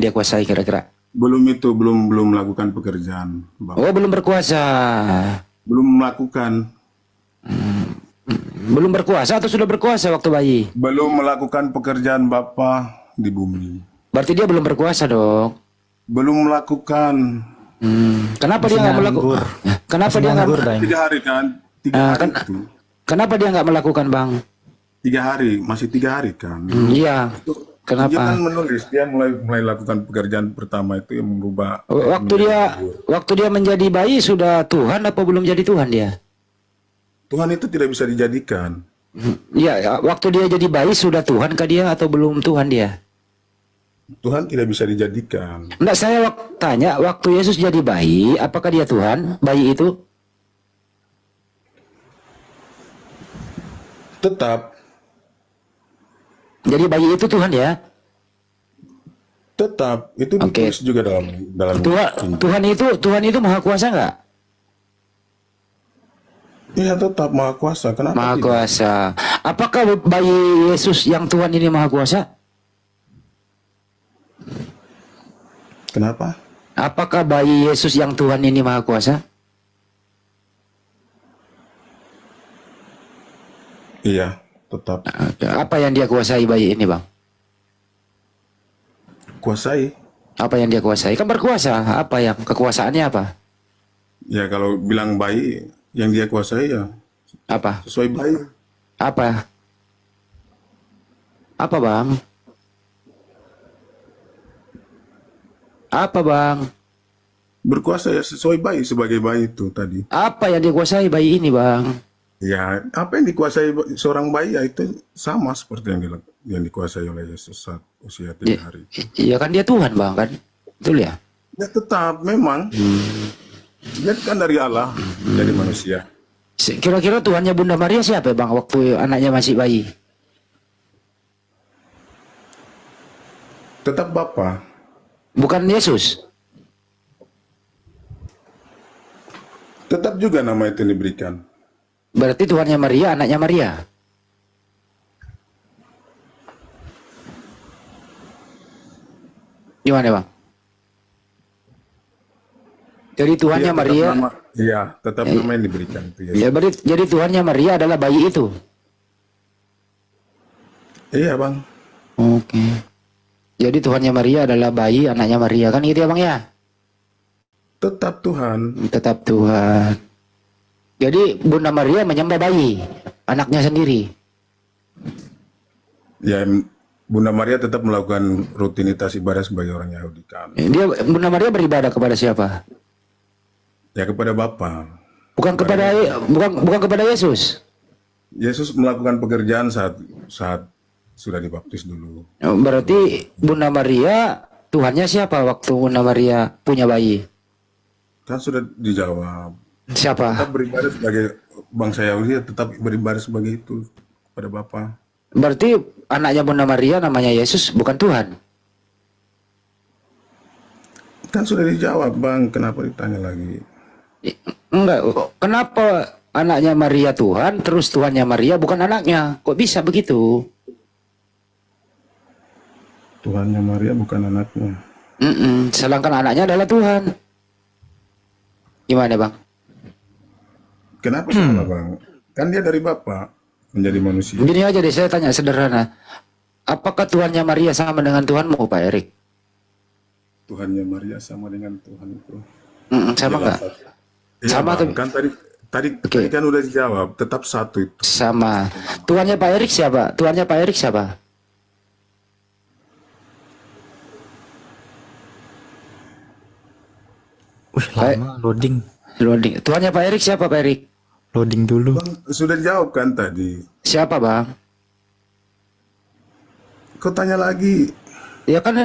dia kuasai kira-kira? Belum itu, belum melakukan pekerjaan, Bang. Oh, belum berkuasa. Belum melakukan, Belum berkuasa atau sudah berkuasa waktu bayi? belum melakukan pekerjaan Bapa di bumi. Berarti dia belum berkuasa dong. Belum melakukan. Kenapa Masih dia nggak nganggur. melakukan? Kenapa Masih dia nggak? nganggur, Dai. 3 hari kan? 3 hari itu. Kenapa dia nggak melakukan, Bang? 3 hari, masih 3 hari kan? Iya. Dia Kenapa? kan menulis, dia mulai lakukan pekerjaan pertama itu yang merubah. Waktu dia menjadi bayi sudah Tuhan apa belum jadi Tuhan dia? Tuhan itu tidak bisa dijadikan. Iya, waktu dia jadi bayi sudah Tuhan kah dia atau belum Tuhan dia? Tuhan tidak bisa dijadikan. Enggak, saya tanya waktu Yesus jadi bayi, apakah dia Tuhan? Bayi itu? Tetap, Jadi bayi itu Tuhan ya? tetap itu Oke. ditulis juga dalam Tuhan itu maha kuasa nggak? Iya, tetap maha kuasa. Kenapa Maha tidak? kuasa. Apakah bayi Yesus yang Tuhan ini maha kuasa? Kenapa? Apakah bayi Yesus yang Tuhan ini maha kuasa? Iya, tetap Apa yang dia kuasai bayi ini, Bang? kuasai. Apa yang dia kuasai? Kan berkuasa. Apa yang kekuasaannya apa? Ya kalau bilang bayi, yang dia kuasai ya Apa? sesuai bayi. Apa? Apa, Bang? Apa, Bang? Berkuasa ya sesuai bayi, sebagai bayi itu tadi. Apa yang dikuasai bayi ini, Bang? Ya, apa yang dikuasai seorang bayi ya itu sama seperti yang dikuasai oleh Yesus saat usia 3 hari. Iya kan dia Tuhan, Bang, kan? Betul ya? Ya tetap memang dia kan dari Allah jadi manusia. Kira-kira Tuhannya Bunda Maria siapa, Bang, waktu anaknya masih bayi? Tetap Bapa. Bukan Yesus. Tetap juga nama itu diberikan. Berarti Tuhannya Maria, anaknya Maria. Gimana, Bang? Jadi Tuhannya Iya, tetap Maria, Iya, tetap nama yang diberikan itu Yesus. ya berarti jadi Tuhannya Maria adalah bayi itu. Iya, Bang. Oke. Jadi Tuhannya Maria adalah bayi, anaknya Maria, kan gitu ya, Bang ya? Tetap Tuhan. Tetap Tuhan. Jadi Bunda Maria menyembah bayi, anaknya sendiri. Ya, Bunda Maria tetap melakukan rutinitas ibadah sebagai orang Yahudi kan. Dia Bunda Maria beribadah kepada siapa? Ya kepada Bapa. Bukan kepada Yesus. Yesus melakukan pekerjaan saat sudah dibaptis dulu. Berarti Bunda Maria Tuhannya siapa waktu Bunda Maria punya bayi? Kan sudah dijawab. Siapa? Tetap beribadah sebagai bangsa Yahudi, tetap beribadah sebagai itu pada Bapa. Berarti anaknya Bunda Maria namanya Yesus, bukan Tuhan. Kan sudah dijawab, Bang. Kenapa ditanya lagi? Enggak. Kenapa anaknya Maria Tuhan, terus Tuhannya Maria bukan anaknya? Kok bisa begitu? Tuhannya Maria bukan anaknya. Sedangkan anaknya adalah Tuhan. Gimana, Bang? Kenapa salah, Bang? Kan dia dari Bapa menjadi manusia. Gini aja deh, saya tanya sederhana. Apakah Tuhannya Maria sama dengan Tuhanmu, Pak Erik? Tuhannya Maria sama dengan Tuhan itu. Sama nggak? Iya, Sama Bang. tuh. Kan tadi Oke. kan udah dijawab, tetap satu itu. Sama. Tuhannya Pak Erik siapa? Tuhannya Pak Erik siapa? Wih, lama loading. Loading. Tuhannya Pak Erik siapa, Pak Erik? Loading dulu. Bang, sudah dijawab kan tadi. Siapa, Bang? Kau tanya lagi. Ya kan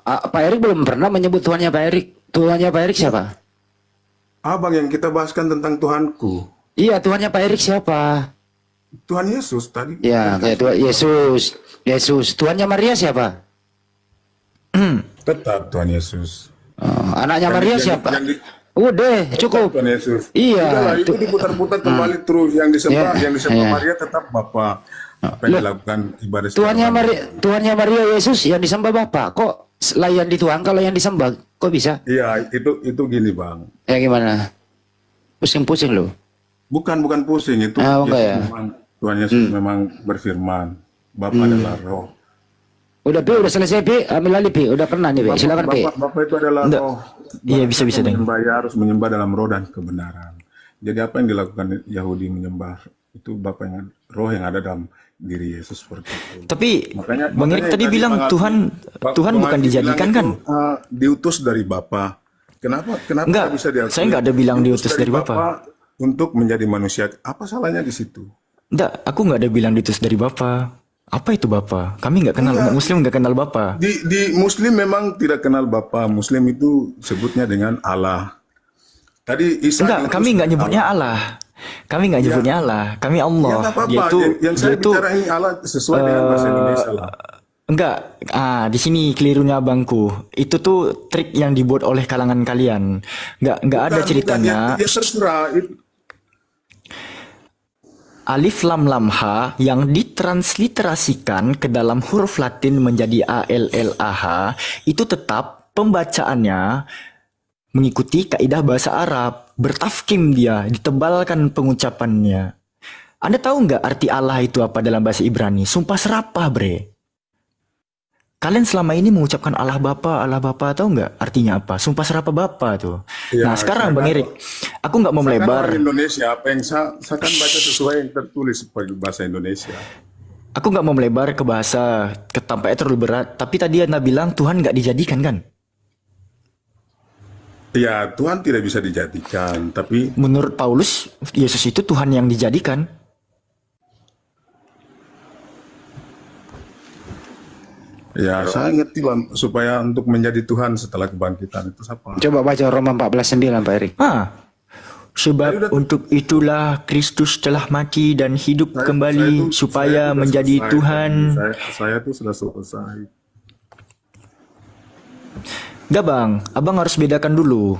Pak Erik belum pernah menyebut Tuhannya Pak Erik. Tuhannya Pak Erik siapa? Abang yang kita bahaskan tentang Tuhanku. Iya, Tuhannya Pak Erik siapa? Tuhan Yesus tadi. Ya, kayak Tuhan Yesus. Yesus. Tuhannya Maria siapa? Tetap Tuhan Yesus. Anaknya Maria siapa? Yang Udah, cukup. Tuhan Yesus. Iya, Udahlah, itu diputar-putar kembali terus. Yang disembah, Ya, yang disembah ya. Maria tetap Bapa. Apa yang dilakukan ibadah secara Tuhannya orang. Maria Yesus yang disembah Bapa. Kok layan dituang kalau yang disembah? Kok bisa? Iya, itu gini Bang. Ya gimana? Pusing-pusing loh. Bukan pusing itu. Ah, enggak Yesus ya? memang, Tuhan Yesus memang berfirman, Bapa adalah Roh. Udah Pi, udah selesai Pi, ambil alih Pi, udah kena nih Pi, silakan Pi. Bapak itu adalah Enggak. Roh. Iya, bisa Deng. Menyembah harus menyembah dalam roh dan kebenaran. Jadi apa yang dilakukan Yahudi menyembah itu Bapa yang roh yang ada dalam diri Yesus seperti itu. Tapi Bang Erik Makanya tadi bilang Tuhan bukan dijadikan kan? Diutus dari Bapa. Kenapa Enggak, bisa diakui? saya enggak ada bilang diutus dari Bapa. Untuk menjadi manusia. Apa salahnya di situ? Enggak, aku enggak ada bilang diutus dari Bapa. Apa itu Bapa? Kami enggak kenal, umat Muslim enggak kenal Bapa. Di Muslim memang tidak kenal Bapa. Muslim itu sebutnya dengan Allah. Tadi Isa Enggak, kami enggak nyebutnya Allah. Kami enggak nyebutnya Allah. Kami Ya Allah. nggak apa-apa. Yaitu Yang saya bicara ini Allah sesuai dengan bahasa Indonesia lah. enggak, di sini kelirunya abangku. Itu tuh trik yang dibuat oleh kalangan kalian. Enggak ada ceritanya. Ya terserah. Alif lam lam ha yang ditransliterasikan ke dalam huruf Latin menjadi ALLAH itu tetap pembacaannya mengikuti kaidah bahasa Arab. Bertafkim dia, ditebalkan pengucapannya. Anda tahu nggak arti Allah itu apa dalam bahasa Ibrani? Sumpah serapah, bre. Kalian selama ini mengucapkan Allah Bapa, tahu nggak artinya apa? Sumpah serapah Bapa tuh. Ya, Nah sekarang Bang Erik, aku nggak mau Saya kan melebar. orang Indonesia, apa yang saya kan baca sesuai yang tertulis sebagai bahasa Indonesia. Aku nggak mau melebar ke bahasa tampaknya terlalu berat. Tapi tadi Anda bilang Tuhan nggak dijadikan kan? Ya, Tuhan tidak bisa dijadikan, tapi Menurut Paulus, Yesus itu Tuhan yang dijadikan. ya saya ngerti lah, supaya untuk menjadi Tuhan setelah kebangkitan itu apa? Coba baca Roma 14:9 Pak Erik. Sebab untuk itulah Kristus telah mati dan hidup kembali supaya saya menjadi selesai, Tuhan. Saya tuh sudah selesai. Enggak bang, abang harus bedakan dulu.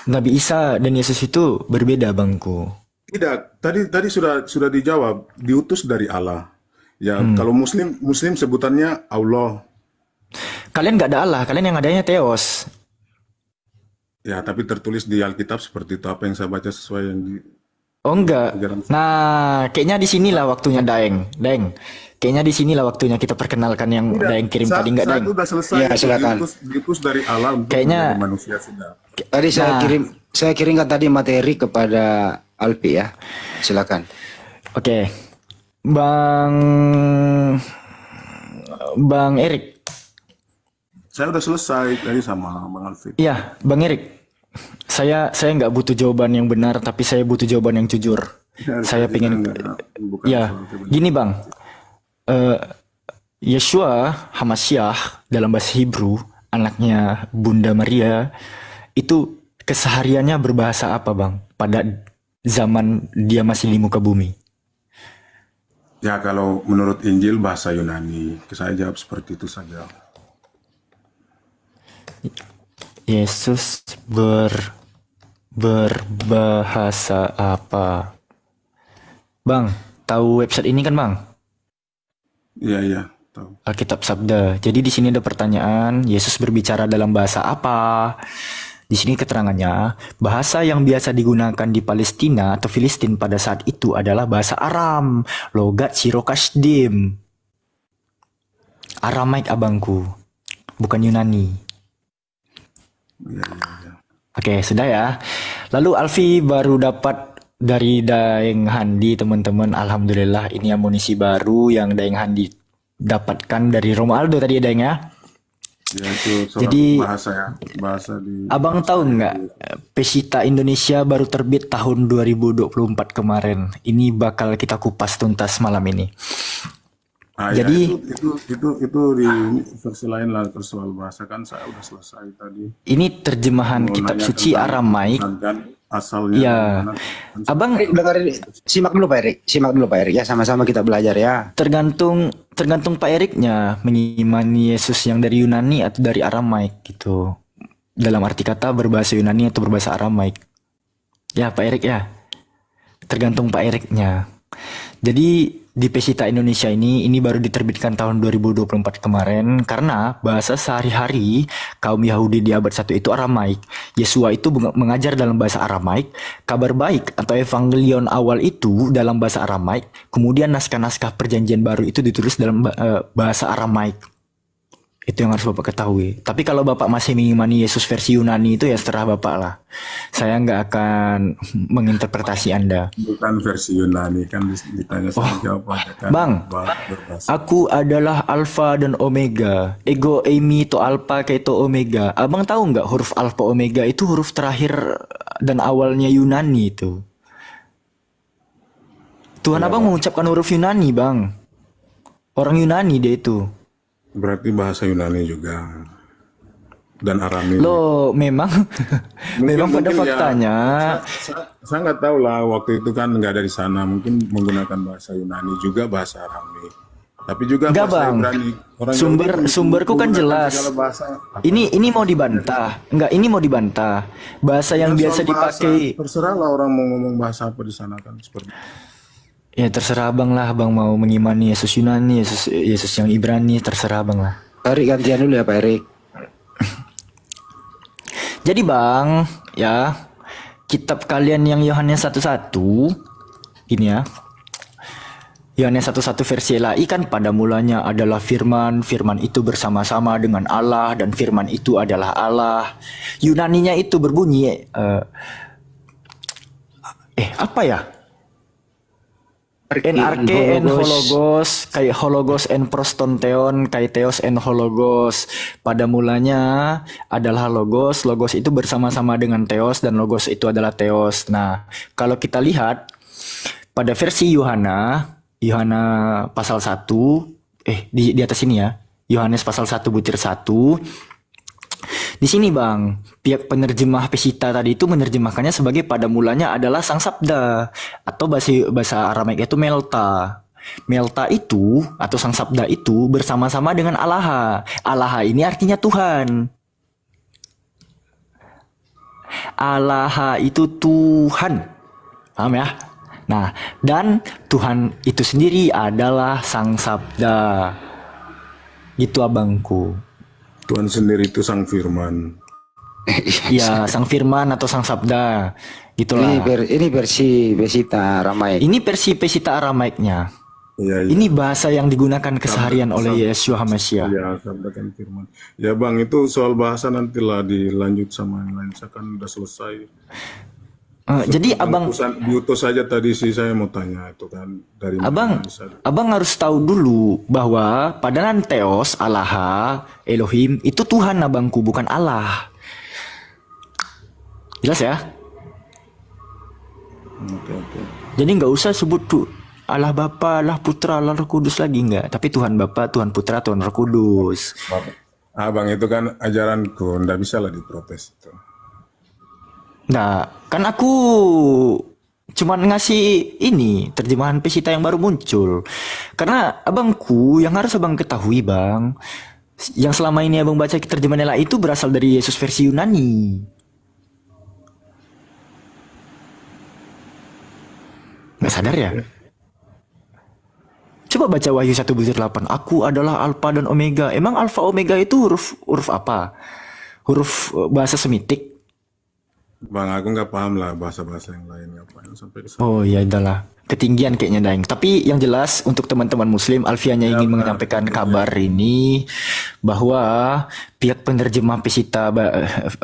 Nabi Isa dan Yesus itu berbeda bangku. Tidak, tadi sudah dijawab, diutus dari Allah. Ya, kalau Muslim sebutannya Allah. Kalian nggak ada Allah, kalian yang adanya Theos. Ya, tapi tertulis di Alkitab seperti itu. Apa yang saya baca sesuai yang di Oh enggak. Nah, kayaknya di sinilah waktunya Daeng. Kayaknya di sinilah waktunya kita perkenalkan yang Daeng kirim tadi enggak Daeng? Saya sudah selesai. Ya, silakan. Diutus dari Allah untuk Kayaknya- menjadi manusia sudah. Tadi saya kirimkan tadi materi kepada Alpi ya. Silakan. Oke. Bang Erik. Saya udah selesai tadi sama Bang Alfie. Iya, Bang Erik. Saya nggak butuh jawaban yang benar, tapi saya butuh jawaban yang jujur. Saya pengen, ya, gini Bang. Yeshua Hamasyah dalam bahasa Hebrew, anaknya Bunda Maria, itu kesehariannya berbahasa apa Bang? Pada zaman dia masih di muka bumi. Ya, kalau menurut Injil bahasa Yunani. Saya jawab seperti itu saja. Yesus berbahasa apa? Bang, tahu website ini kan Bang? Iya, tahu. Alkitab Sabda. Jadi di sini ada pertanyaan, Yesus berbicara dalam bahasa apa? Di sini keterangannya, bahasa yang biasa digunakan di Palestina atau Filistin pada saat itu adalah bahasa Aram, logat Sirokashdim. Aramaik abangku, bukan Yunani. Iya. Oke, sudah ya. Lalu Alfi baru dapat dari Daeng Handi teman-teman. Alhamdulillah ini amunisi baru yang Daeng Handi dapatkan dari Romualdo tadi ya Daeng ya. Ya, itu soal Jadi, bahasa di Abang tahu nggak, Pesita Indonesia baru terbit tahun 2024 kemarin. Ini bakal kita kupas tuntas malam ini. Jadi itu di versi lain lah soal bahasa kan saya udah selesai tadi. ini terjemahan kitab suci Aramaik. Dan asalnya Ya, mana. Abang Dengerin, simak dulu Pak Erik ya, sama-sama kita belajar ya. tergantung Pak Eriknya mengimani Yesus yang dari Yunani atau dari Aramaik gitu. Dalam arti kata berbahasa Yunani atau berbahasa Aramaik. Ya Pak Erik ya. Tergantung Pak Eriknya. Jadi di Pesita Indonesia ini baru diterbitkan tahun 2024 kemarin karena bahasa sehari-hari kaum Yahudi di abad 1 itu Aramaik. Yesua itu mengajar dalam bahasa Aramaik, kabar baik atau evangelion awal itu dalam bahasa Aramaik, kemudian naskah-naskah perjanjian baru itu ditulis dalam bahasa Aramaik. Itu yang harus Bapak ketahui. Tapi kalau Bapak masih mengimani Yesus versi Yunani itu ya seterah Bapak lah. Saya nggak akan menginterpretasi Anda. Bukan versi Yunani, kan ditanya sama siapa aja kan. Bang, Berbahasa. aku adalah Alfa dan Omega. Ego eimi to Alpha keto Omega. Abang tahu nggak huruf Alpha Omega itu huruf terakhir dan awalnya Yunani itu. Tuhan Abang mengucapkan huruf Yunani, Bang. Orang Yunani dia itu. Berarti bahasa Yunani juga. Dan Arami. Loh, memang memang pada mungkin faktanya saya nggak tahu lah, waktu itu kan nggak ada di sana, mungkin menggunakan bahasa Yunani juga bahasa Arami, tapi juga enggak, bahasa Bang. Ibrani. Orang Sumberku kan menggunakan jelas. segala bahasa. Ini mau dibantah. Enggak, ini mau dibantah. Bahasa yang biasa Soal bahasa, dipakai. terserah lah orang mau ngomong bahasa apa di sana kan seperti. Ya terserah Abang lah, Abang mau mengimani Yesus Yunani, Yesus yang Ibrani, terserah Abang lah. Erik gantian dulu ya Pak Erik. Jadi Bang, ya kitab kalian yang Yohanes 1:1 ini ya. Yohanes 1:1 versi LAI kan pada mulanya adalah firman, firman itu bersama-sama dengan Allah dan firman itu adalah Allah. Yunaninya itu berbunyi apa ya? NRK en hologos, kayak hologos en prostonteon, kayak theos en hologos. Pada mulanya adalah logos, logos itu bersama-sama dengan theos dan logos itu adalah theos. Nah, kalau kita lihat pada versi Yohana pasal 1, di atas ini ya, Yohanes pasal 1 butir 1. Di sini Bang, pihak penerjemah Pesita tadi itu menerjemahkannya sebagai pada mulanya adalah Sang Sabda, atau bahasa Aramaik itu Melta. Melta itu atau Sang Sabda itu bersama-sama dengan Allah. Allah ini artinya Tuhan. Allah itu Tuhan. Paham ya? Nah, dan Tuhan itu sendiri adalah Sang Sabda. Gitu abangku. Tuhan sendiri itu Sang Firman. Ya, Sang Firman atau Sang Sabda. Gitulah. Ini versi Pesita Aramaik. Ini versi Pesita Aramaiknya. Iya. Ini bahasa yang digunakan keseharian oleh Yeshua HaMashiach. Ya, sampaikan firman. Ya Bang, itu soal bahasa nantilah dilanjut sama yang lain. Saya kan udah selesai. Jadi abang diutus saja tadi sih saya mau tanya itu kan dari mana bisa. Abang harus tahu dulu bahwa padanan Theos, Allah, Elohim itu Tuhan abangku, bukan Allah. Jelas ya? Oke. Jadi nggak usah sebut tuh Allah Bapa, Allah Putra, Allah Roh Kudus lagi nggak. Tapi Tuhan Bapa, Tuhan Putra, Tuhan Roh Kudus. Abang itu kan ajaranku, nggak bisa lah diprotes itu. Nah, kan aku cuman ngasih ini terjemahan Pesita yang baru muncul. Karena abangku yang harus abang ketahui Bang, yang selama ini abang baca terjemahan LAI itu berasal dari Yesus versi Yunani. Nggak sadar ya? Coba baca Wahyu 1:8. Aku adalah Alfa dan Omega. Emang Alfa Omega itu huruf apa? Huruf bahasa Semitik? Bang, aku nggak paham lah bahasa-bahasa yang lain, ngapain sampai ke sana. Oh ya adalah ketinggian kayaknya Daeng. Tapi yang jelas untuk teman-teman Muslim, Alfianya ingin menyampaikan kabar ini bahwa pihak penerjemah Pesita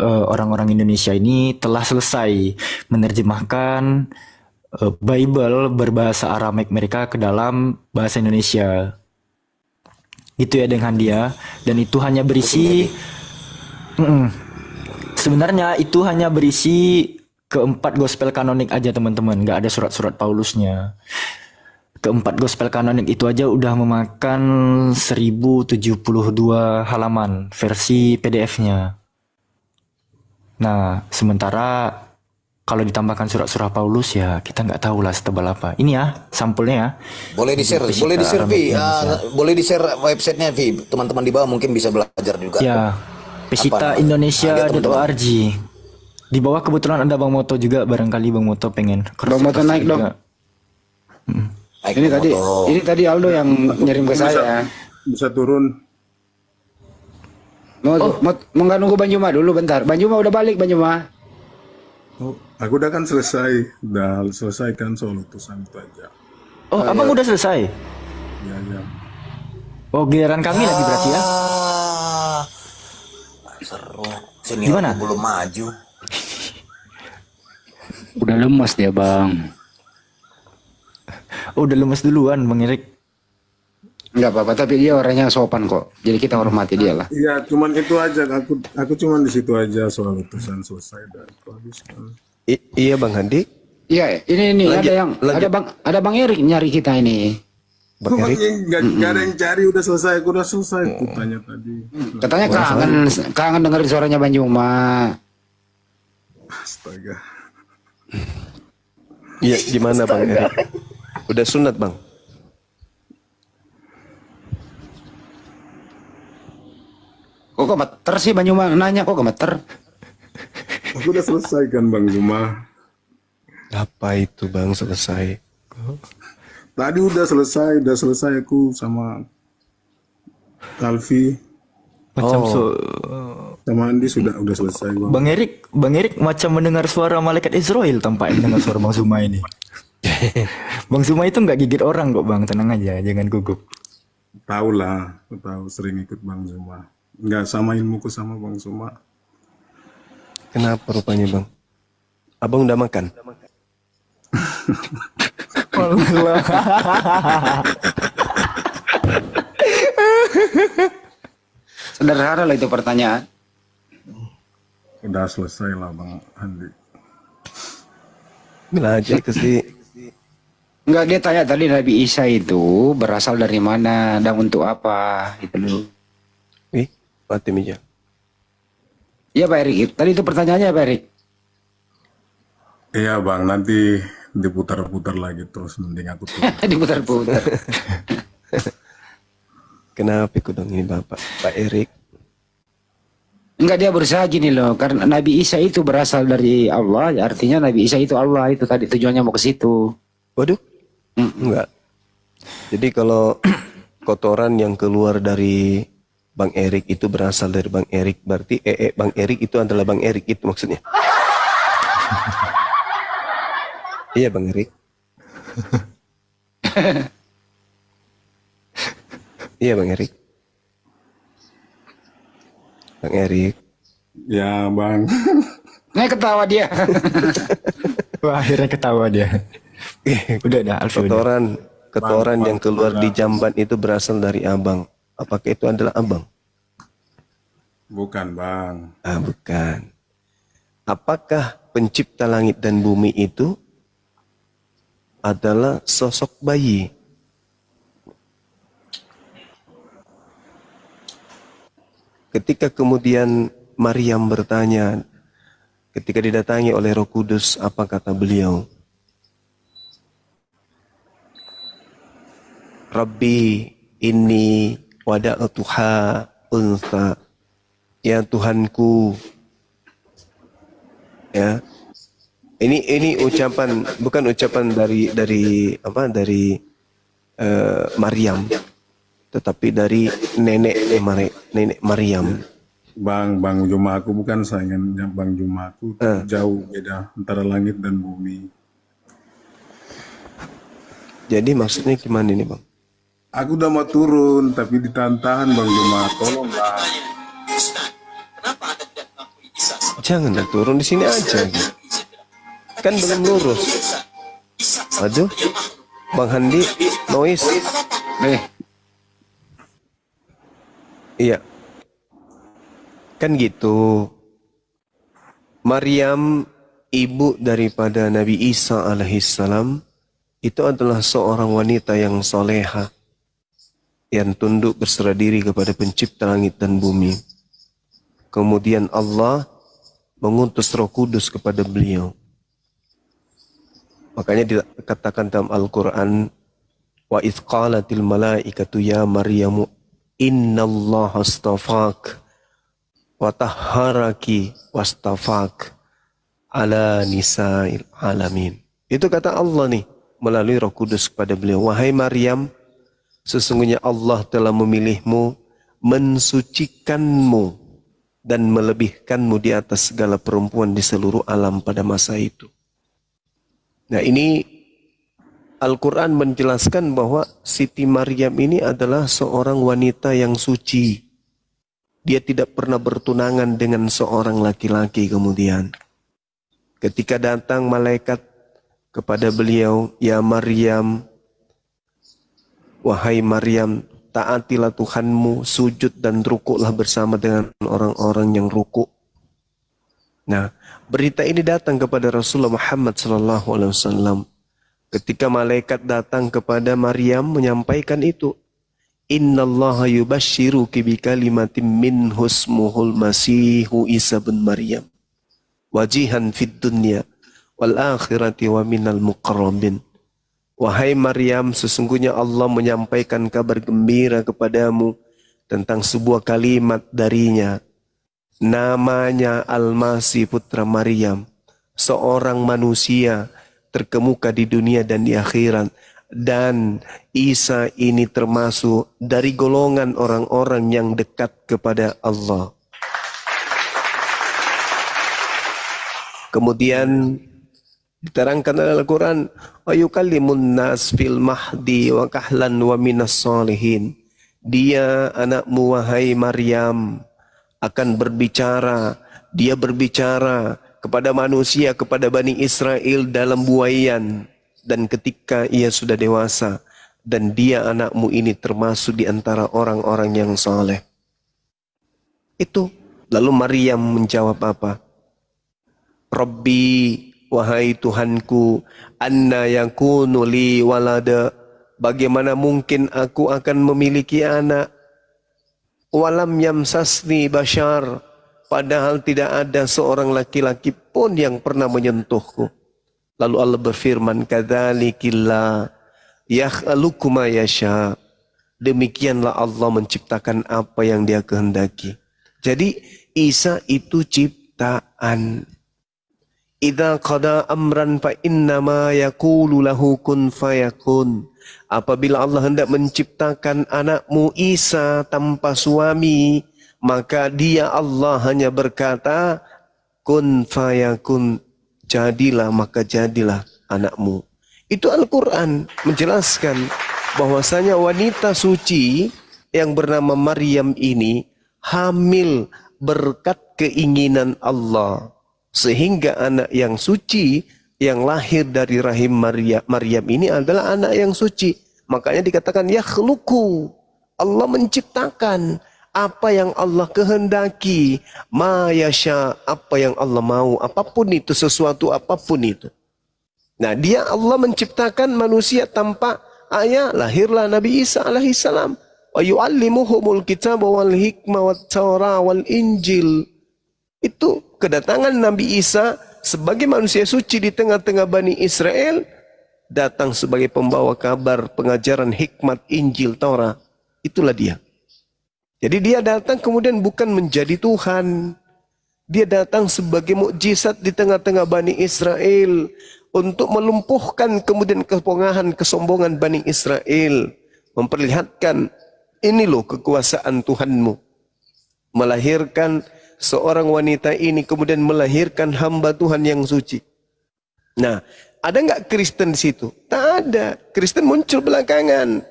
orang-orang Indonesia ini telah selesai menerjemahkan Bible berbahasa Aramaik mereka ke dalam bahasa Indonesia. Gitu ya dengan dia, dan itu hanya berisi sebenarnya itu hanya berisi keempat gospel kanonik aja teman-teman, nggak ada surat-surat Paulusnya. Keempat gospel kanonik itu aja udah memakan 1072 halaman versi PDF-nya. Nah, sementara kalau ditambahkan surat-surat Paulus ya kita nggak tahu lah setebal apa. Ini ya sampulnya ya. Boleh di-share, Vi. Boleh di-share websitenya Vi. Teman-teman di bawah mungkin bisa belajar juga. Ya. Pesitaindonesia.org. Di bawah kebetulan ada Bang Moto juga, barangkali Bang Moto pengen Bang Moto naik dong. Naik Ini tadi, motor. ini tadi Aldo yang ngirim ke saya. Bisa turun. Mau nggak nunggu Banjuma dulu bentar. Banjuma udah balik Banjuma. Oh, aku udah kan selesai. Udah selesaikan soal utusan itu aja. Oh, abang udah selesai? Ya, ya. Oh, giliran kami lagi berarti ya? Ah, seru. Sini Gimana? aku belum maju. Udah lemas dia bang. Oh, udah lemes duluan Bang Erik. Nggak apa-apa, tapi dia orangnya sopan kok. Jadi kita hormati dia lah. Iya, cuman itu aja. Aku cuman di situ aja soal utusan selesai dan itu habis kan. Iya Bang Handi. Iya, ini Lanjut, ada yang lanjut. ada Bang Erik nyari kita ini. Bang Erik. Nggak ada yang cari, udah selesai. Aku udah selesai. Aku tanya tadi. Katanya kangen dengerin suaranya Banjuma. Astaga. Iya, gimana Bang Erik? Udah sunat Bang? Kok gemeter sih Banjuma nanya kok gemeter? Aku udah selesai kan Bang Zuma. Apa itu Bang selesai? Tadi udah selesai aku sama Alfi, Macam sama Andi udah selesai Bang. Bang Erik macam mendengar suara malaikat Israel tampaknya mendengar suara Bang Zuma ini. Bang Zuma itu nggak gigit orang kok Bang, tenang aja, jangan gugup. Tahu lah, aku tahu sering ikut Bang Zuma. Nggak sama ilmuku sama Bang Zuma. Kenapa rupanya Bang? Abang udah makan? Sederhana lah itu pertanyaan. Udah selesai lah Bang Andi. Belajar ke sih. Enggak, dia tanya tadi Nabi Isa itu berasal dari mana dan untuk apa gitu loh. Wih, mati meja. Iya Pak Erik, tadi itu pertanyaannya Pak Erik. Iya Bang, nanti diputar-putar lagi terus mending aku tuh. Diputar-putar. Kenapa ikut dong ini Bapak? Pak Erik. Enggak, dia berusaha gini loh, karena Nabi Isa itu berasal dari Allah, ya artinya Nabi Isa itu Allah, itu tadi tujuannya mau ke situ. Waduh. Enggak. Jadi kalau kotoran yang keluar dari Bang Erik itu berasal dari Bang Erik, berarti Bang Erik itu adalah Bang Erik, itu maksudnya. Iya Bang Erik. Iya Bang Erik. Bang Erik. Ya Bang. Nah, ketawa dia. Wah, akhirnya ketawa dia. Udah Alfi udah. Kotoran yang keluar di jamban itu berasal dari abang. Apakah itu adalah abang? Bukan Bang. Ah, bukan. Apakah pencipta langit dan bumi itu adalah sosok bayi? Ketika kemudian Maryam bertanya, ketika didatangi oleh Roh Kudus, apa kata beliau? Rabbi inni wada'tuha unsa. Ya Tuhanku. Ya. Ini ucapan, bukan ucapan dari Maryam, tetapi dari nenek Maryam. Bang Juma, aku bukan saingannya Bang Juma, aku jauh beda antara langit dan bumi. Jadi maksudnya gimana ini Bang? Aku udah mau turun tapi ditahan Bang Juma, tolonglah. Janganlah turun di sini aja. Kan belum lurus. Aduh, Bang Handi, noise. Iya. Kan gitu. Maryam, ibu daripada Nabi Isa alaihissalam, itu adalah seorang wanita yang soleha, yang tunduk berserah diri kepada pencipta langit dan bumi. Kemudian Allah mengutus Roh Kudus kepada beliau. Makanya dikatakan dalam Al-Quran, wa idh qalatil malaikatu ya Maryamu innallaha astafak wa tahharaki wastafak ala nisa'il alamin. Itu kata Allah nih. melalui Roh Kudus kepada beliau. Wahai Maryam, sesungguhnya Allah telah memilihmu, mensucikanmu, dan melebihkanmu di atas segala perempuan di seluruh alam pada masa itu. Nah, ini Al-Quran menjelaskan bahwa Siti Maryam ini adalah seorang wanita yang suci. Dia tidak pernah bertunangan dengan seorang laki-laki kemudian. Ketika datang malaikat kepada beliau, ya Maryam, wahai Maryam, taatilah Tuhanmu, sujud dan rukuklah bersama dengan orang-orang yang rukuk. Nah, berita ini datang kepada Rasulullah Muhammad SAW. Ketika malaikat datang kepada Maryam menyampaikan itu, Innallaha yubashshiruki bikalimatin minhu ismuhul Masihu Isa bin Maryam wajihan fid dunya wal akhirati wa minal muqarrabin. Wahai Maryam, sesungguhnya Allah menyampaikan kabar gembira kepadamu tentang sebuah kalimat darinya. Namanya Al-Masih putra Maryam, seorang manusia terkemuka di dunia dan di akhirat. Dan Isa ini termasuk dari golongan orang-orang yang dekat kepada Allah. Kemudian diterangkan dalam Al-Quran, ayukallimun nas fil mahdi wa kahlan wa minas solihin. Dia anakmu wahai Maryam akan berbicara, dia berbicara kepada manusia, kepada Bani Israel dalam buaian, dan ketika ia sudah dewasa, dan dia anakmu ini termasuk di antara orang-orang yang soleh. Itu. Lalu Maryam menjawab apa? Rabbi, wahai Tuhanku, anna yakunu li walada, bagaimana mungkin aku akan memiliki anak? Walam yamsasni bashar, padahal tidak ada seorang laki-laki pun yang pernah menyentuhku. Lalu Allah berfirman, kadzalikillah yakhluqu ma yasha. Demikianlah Allah menciptakan apa yang Dia kehendaki. Jadi Isa itu ciptaan. Idza qada amran fa innama yaqulu lahu kun fayakun. Apabila Allah hendak menciptakan anakmu Isa tanpa suami, maka Dia Allah hanya berkata kun fayakun. Jadilah, maka jadilah anakmu. Itu Al-Quran menjelaskan bahwasanya wanita suci yang bernama Maryam ini hamil berkat keinginan Allah. Sehingga anak yang suci yang lahir dari rahim Maryam ini adalah anak yang suci. Makanya dikatakan yakhluqu. Allah menciptakan apa yang Allah kehendaki, ma yasha, apa yang Allah mau, apapun itu, sesuatu apapun itu. Nah, Dia Allah menciptakan manusia tanpa ayah, lahirlah Nabi Isa alaihissalam. Wa yu'allimuhumul kitab wal hikmah wat tawrah wal injil. Itu kedatangan Nabi Isa sebagai manusia suci di tengah-tengah Bani Israel, datang sebagai pembawa kabar, pengajaran hikmat, Injil, Taurat. Itulah Dia. Jadi Dia datang kemudian bukan menjadi Tuhan. Dia datang sebagai mukjizat di tengah-tengah Bani Israel untuk melumpuhkan kemudian kepongahan, kesombongan Bani Israel. Memperlihatkan, ini loh kekuasaan Tuhanmu. Melahirkan seorang wanita ini, kemudian melahirkan hamba Tuhan yang suci. Nah, ada nggak Kristen di situ? Tak ada. Kristen muncul belakangan.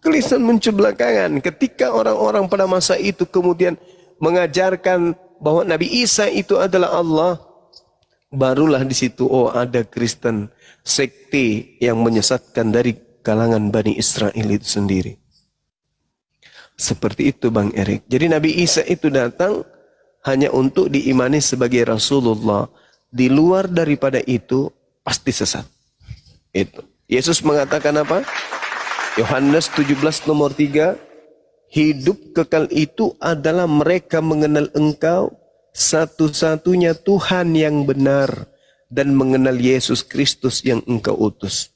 Kristen muncul belakangan ketika orang-orang pada masa itu kemudian mengajarkan bahwa Nabi Isa itu adalah Allah. Barulah di situ ada Kristen, sekte yang menyesatkan dari kalangan Bani Israel itu sendiri. Seperti itu Bang Erik. Jadi Nabi Isa itu datang hanya untuk diimani sebagai Rasulullah. Di luar daripada itu pasti sesat. Itu. Yesus mengatakan apa? Yohanes 17 nomor 3, hidup kekal itu adalah mereka mengenal Engkau satu-satunya Tuhan yang benar dan mengenal Yesus Kristus yang Engkau utus.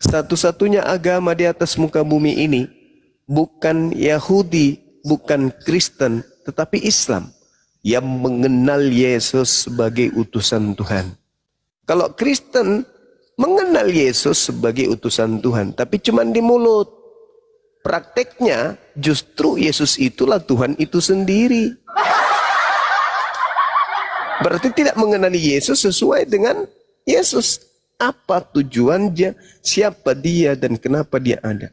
Satu-satunya agama di atas muka bumi ini bukan Yahudi, bukan Kristen, tetapi Islam yang mengenal Yesus sebagai utusan Tuhan. Kalau Kristen mengenal Yesus sebagai utusan Tuhan, tapi cuma di mulut. Prakteknya justru Yesus itulah Tuhan itu sendiri. Berarti tidak mengenali Yesus sesuai dengan Yesus. Apa tujuannya, siapa dia, dan kenapa dia ada.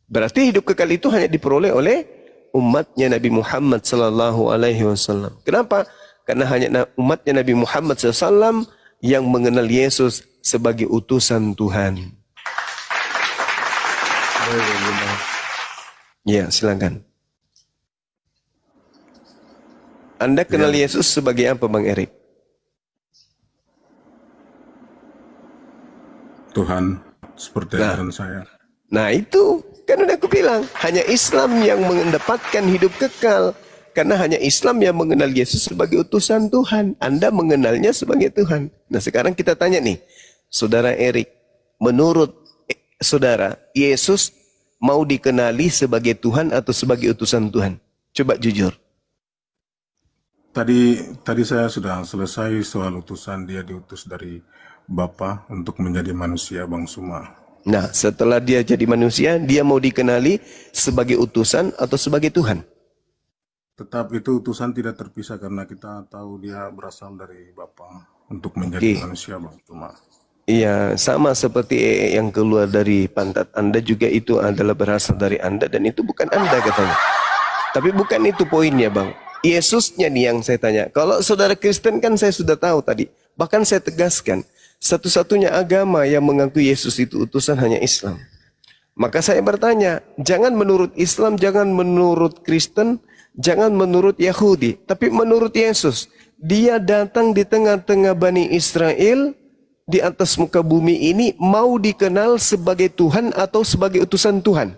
Berarti hidup kekal itu hanya diperoleh oleh umatnya Nabi Muhammad sallallahu alaihi wasallam. Kenapa? Karena hanya umatnya Nabi Muhammad SAW yang mengenal Yesus sebagai utusan Tuhan. Ya, silakan. Anda kenal Yesus sebagai apa, Bang Erik? Tuhan seperti ajaran saya. Nah itu, kan udah aku bilang, hanya Islam yang mendapatkan hidup kekal. Karena hanya Islam yang mengenal Yesus sebagai utusan Tuhan. Anda mengenalnya sebagai Tuhan. Nah sekarang kita tanya nih, Saudara Erik, menurut saudara, Yesus mau dikenali sebagai Tuhan atau sebagai utusan Tuhan? Coba jujur. Tadi saya sudah selesai soal utusan, dia diutus dari Bapa untuk menjadi manusia, Bang Suma. Nah, setelah dia jadi manusia, dia mau dikenali sebagai utusan atau sebagai Tuhan? Tetap itu utusan tidak terpisah karena kita tahu dia berasal dari Bapa untuk menjadi manusia, Bang Suma. Iya, sama seperti yang keluar dari pantat Anda juga itu adalah berasal dari Anda dan itu bukan Anda katanya. Tapi bukan itu poinnya, Bang. Yesusnya nih yang saya tanya. Kalau saudara Kristen kan saya sudah tahu tadi. Bahkan saya tegaskan, satu-satunya agama yang mengaku Yesus itu utusan hanya Islam. Maka saya bertanya, jangan menurut Islam, jangan menurut Kristen, jangan menurut Yahudi, tapi menurut Yesus. Dia datang di tengah-tengah Bani Israel, di atas muka bumi ini, mau dikenal sebagai Tuhan atau sebagai utusan Tuhan?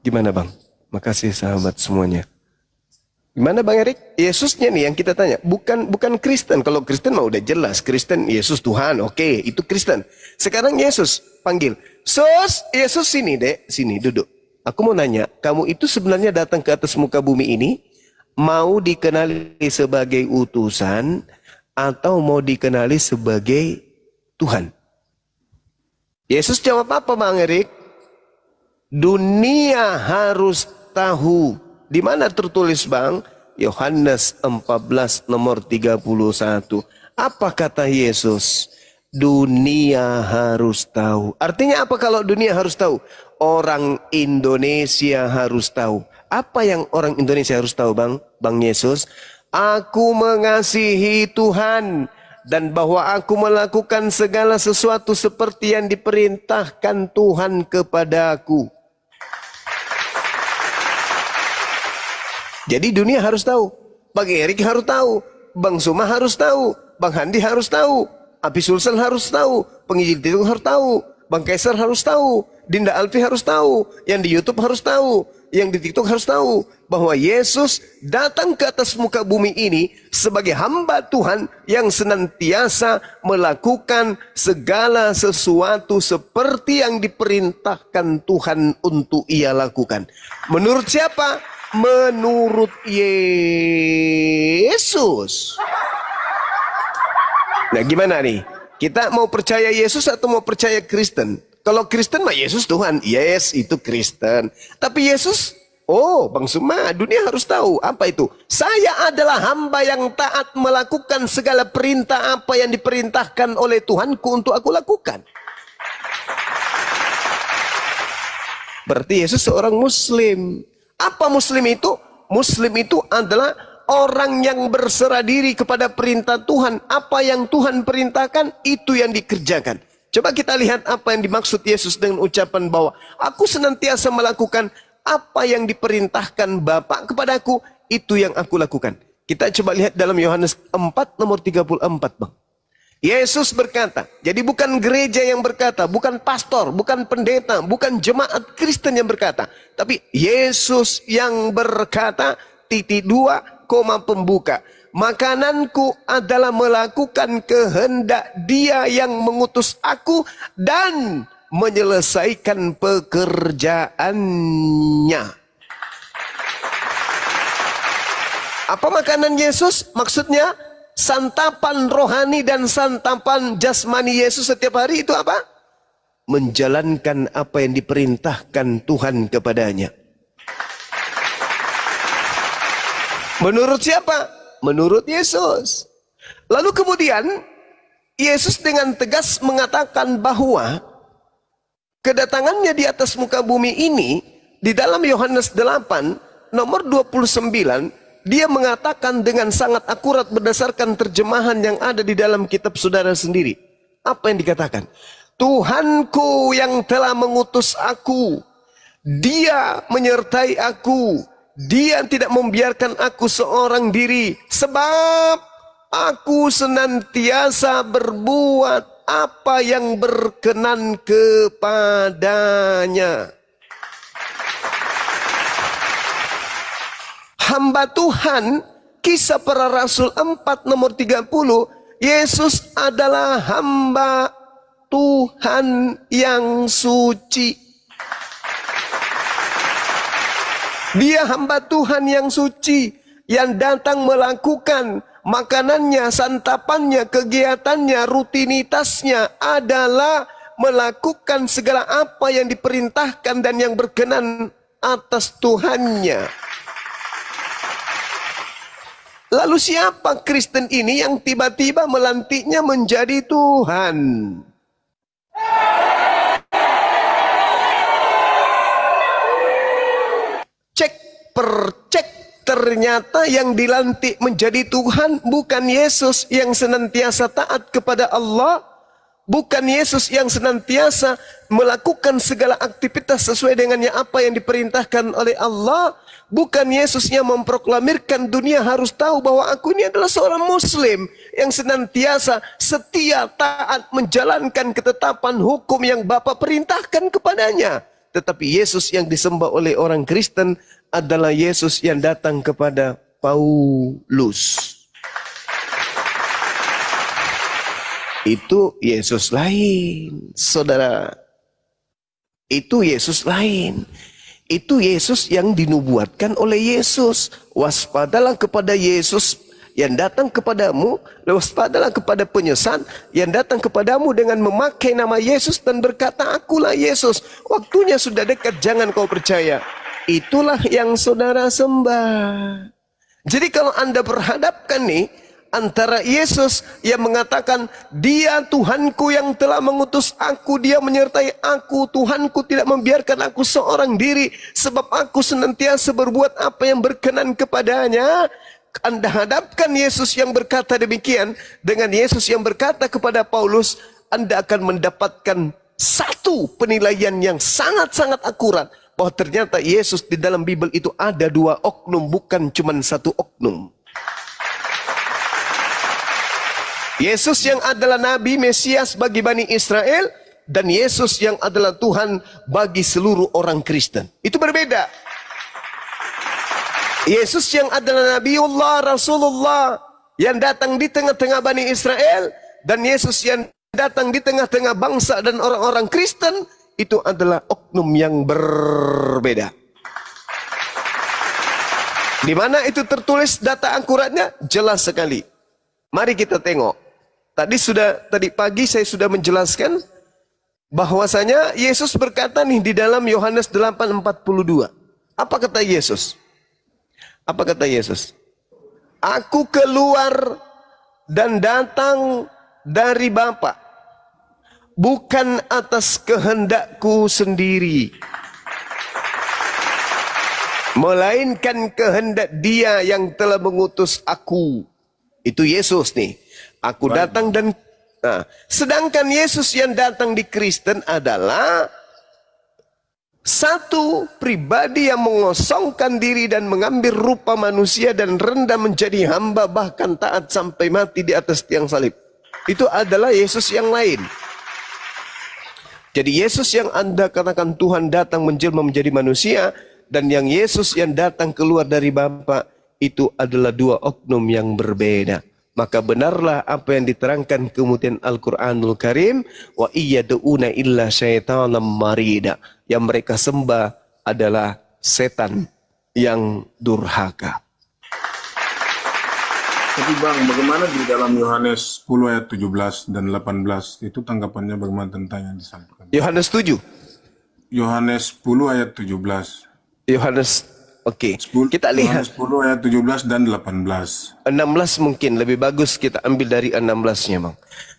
Gimana, Bang? Makasih sahabat semuanya. Gimana, Bang Erik? Yesusnya nih yang kita tanya. Bukan Kristen. Kalau Kristen mah udah jelas. Kristen, Yesus Tuhan. Oke, itu Kristen. Sekarang Yesus panggil. Yesus sini, Dek. Sini, duduk. Aku mau nanya, kamu itu sebenarnya datang ke atas muka bumi ini, mau dikenali sebagai utusan, atau mau dikenali sebagai Tuhan? Yesus jawab apa, Bang Erik? Dunia harus tahu. Di mana tertulis, Bang? Yohanes 14 nomor 31. Apa kata Yesus? Dunia harus tahu. Artinya apa kalau dunia harus tahu? Orang Indonesia harus tahu. Apa yang orang Indonesia harus tahu, Bang? Bang Yesus? Aku mengasihi Tuhan dan bahwa aku melakukan segala sesuatu seperti yang diperintahkan Tuhan kepadaku. Jadi dunia harus tahu. Bang Erik harus tahu. Bang Suma harus tahu. Bang Handi harus tahu. Abi Sulsel harus tahu. Penginjil Tidung harus tahu. Bang Kaisar harus tahu. Dinda Alfi harus tahu. Yang di YouTube harus tahu. Yang di TikTok harus tahu. Bahwa Yesus datang ke atas muka bumi ini sebagai hamba Tuhan yang senantiasa melakukan segala sesuatu seperti yang diperintahkan Tuhan untuk ia lakukan. Menurut siapa? Menurut Yesus. Nah gimana nih? Kita mau percaya Yesus atau mau percaya Kristen? Kalau Kristen mah Yesus Tuhan. Yes, itu Kristen. Tapi Yesus, oh Bang Suma, dunia harus tahu. Apa itu? Saya adalah hamba yang taat melakukan segala perintah apa yang diperintahkan oleh Tuhanku untuk aku lakukan. Berarti Yesus seorang Muslim. Apa Muslim itu? Muslim itu adalah orang yang berserah diri kepada perintah Tuhan. Apa yang Tuhan perintahkan, itu yang dikerjakan. Coba kita lihat apa yang dimaksud Yesus dengan ucapan bahwa aku senantiasa melakukan apa yang diperintahkan Bapa kepadaku, itu yang aku lakukan. Kita coba lihat dalam Yohanes 4 nomor 34, Bang. Yesus berkata, jadi bukan gereja yang berkata, bukan pastor, bukan pendeta, bukan jemaat Kristen yang berkata, tapi Yesus yang berkata, titik 2, koma pembuka. Makananku adalah melakukan kehendak Dia yang mengutus aku dan menyelesaikan pekerjaannya. Apa makanan Yesus? Maksudnya santapan rohani dan santapan jasmani Yesus setiap hari itu apa? Menjalankan apa yang diperintahkan Tuhan kepadanya. Menurut siapa? Menurut Yesus. Lalu kemudian Yesus dengan tegas mengatakan bahwa kedatangannya di atas muka bumi ini di dalam Yohanes 8 nomor 29 dia mengatakan dengan sangat akurat berdasarkan terjemahan yang ada di dalam kitab saudara sendiri. Apa yang dikatakan? Tuhanku yang telah mengutus aku, Dia menyertai aku, Dia tidak membiarkan aku seorang diri, sebab aku senantiasa berbuat apa yang berkenan kepadanya. Hamba Tuhan, Kisah Para Rasul 4 nomor 30, Yesus adalah hamba Tuhan yang suci. Dia hamba Tuhan yang suci yang datang melakukan makanannya, santapannya, kegiatannya, rutinitasnya adalah melakukan segala apa yang diperintahkan dan yang berkenan atas Tuhannya. Lalu siapa Kristen ini yang tiba-tiba melantiknya menjadi Tuhan? Cek per cek, ternyata yang dilantik menjadi Tuhan bukan Yesus yang senantiasa taat kepada Allah, bukan Yesus yang senantiasa melakukan segala aktivitas sesuai dengannya apa yang diperintahkan oleh Allah, bukan Yesus yang memproklamirkan dunia harus tahu bahwa aku ini adalah seorang Muslim yang senantiasa setia taat menjalankan ketetapan hukum yang Bapa perintahkan kepadanya. Tetapi Yesus yang disembah oleh orang Kristen adalah Yesus yang datang kepada Paulus. Itu Yesus lain, saudara. Itu Yesus lain. Itu Yesus yang dinubuatkan oleh Yesus. Waspadalah kepada Yesus yang datang kepadamu, waspadalah kepada penyesat yang datang kepadamu dengan memakai nama Yesus dan berkata, akulah Yesus. Waktunya sudah dekat, jangan kau percaya. Itulah yang saudara sembah. Jadi kalau Anda berhadapkan nih antara Yesus yang mengatakan Dia Tuhanku yang telah mengutus aku, Dia menyertai aku, Tuhanku tidak membiarkan aku seorang diri, sebab aku senantiasa berbuat apa yang berkenan kepadanya. Anda hadapkan Yesus yang berkata demikian dengan Yesus yang berkata kepada Paulus, Anda akan mendapatkan satu penilaian yang sangat-sangat akurat bahwa ternyata Yesus di dalam Bible itu ada dua oknum, bukan cuma satu oknum. Yesus yang adalah Nabi Mesias bagi Bani Israel dan Yesus yang adalah Tuhan bagi seluruh orang Kristen. Itu berbeda. Yesus yang adalah Nabiullah, Rasulullah yang datang di tengah-tengah Bani Israel dan Yesus yang datang di tengah-tengah bangsa dan orang-orang Kristen itu adalah oknum yang berbeda. Di mana itu tertulis data akuratnya? Jelas sekali. Mari kita tengok. Tadi pagi saya sudah menjelaskan bahwasanya Yesus berkata nih di dalam Yohanes 8:42. Apa kata Yesus? Apa kata Yesus? Aku keluar dan datang dari Bapa, bukan atas kehendakku sendiri, melainkan kehendak Dia yang telah mengutus aku. Itu Yesus nih. Aku datang dan sedangkan Yesus yang datang di Kristen adalah satu pribadi yang mengosongkan diri dan mengambil rupa manusia dan rendah menjadi hamba bahkan taat sampai mati di atas tiang salib. Itu adalah Yesus yang lain. Jadi Yesus yang Anda katakan Tuhan datang menjelma menjadi manusia dan yang Yesus yang datang keluar dari Bapa itu adalah dua oknum yang berbeda. Maka benarlah apa yang diterangkan kemudian Al-Quranul Karim, wa iyyaduuna illa syaitanan marida. Yang mereka sembah adalah setan yang durhaka. Tapi Bang, bagaimana di dalam Yohanes 10 ayat 17 dan 18 itu tanggapannya bagaimana tentang yang disampaikan? Yohanes 7. Yohanes 10 ayat 17. Yohanes, oke. Kita lihat. Yohanes 10 ayat 17 dan 18. 16 mungkin lebih bagus kita ambil dari 16-nya, Bang.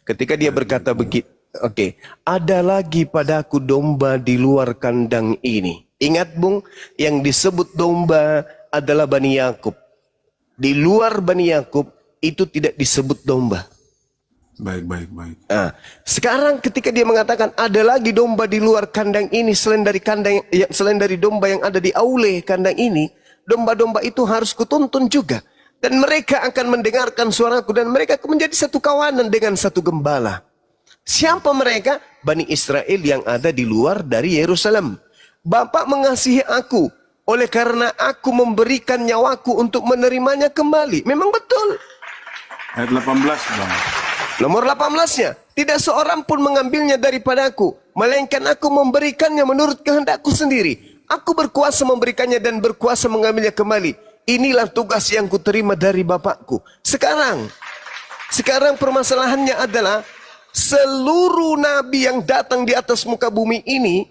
Ketika dia berkata begitu, oke. Ada lagi padaku domba di luar kandang ini. Ingat, Bung, yang disebut domba adalah Bani Yakub. Di luar Bani Yakub itu tidak disebut domba. Baik. Nah, sekarang ketika dia mengatakan ada lagi domba di luar kandang ini selain dari domba yang ada di aule kandang ini, domba-domba itu harus kutuntun juga. Dan mereka akan mendengarkan suaraku dan mereka akan menjadi satu kawanan dengan satu gembala. Siapa mereka? Bani Israel yang ada di luar dari Yerusalem. Bapa mengasihi aku, oleh karena aku memberikan nyawaku untuk menerimanya kembali. Memang betul. Ayat 18, Bang. Nomor 18-nya, tidak seorang pun mengambilnya daripadaku, melainkan aku memberikannya menurut kehendakku sendiri. Aku berkuasa memberikannya dan berkuasa mengambilnya kembali. Inilah tugas yang kuterima dari Bapakku. Sekarang permasalahannya adalah seluruh nabi yang datang di atas muka bumi ini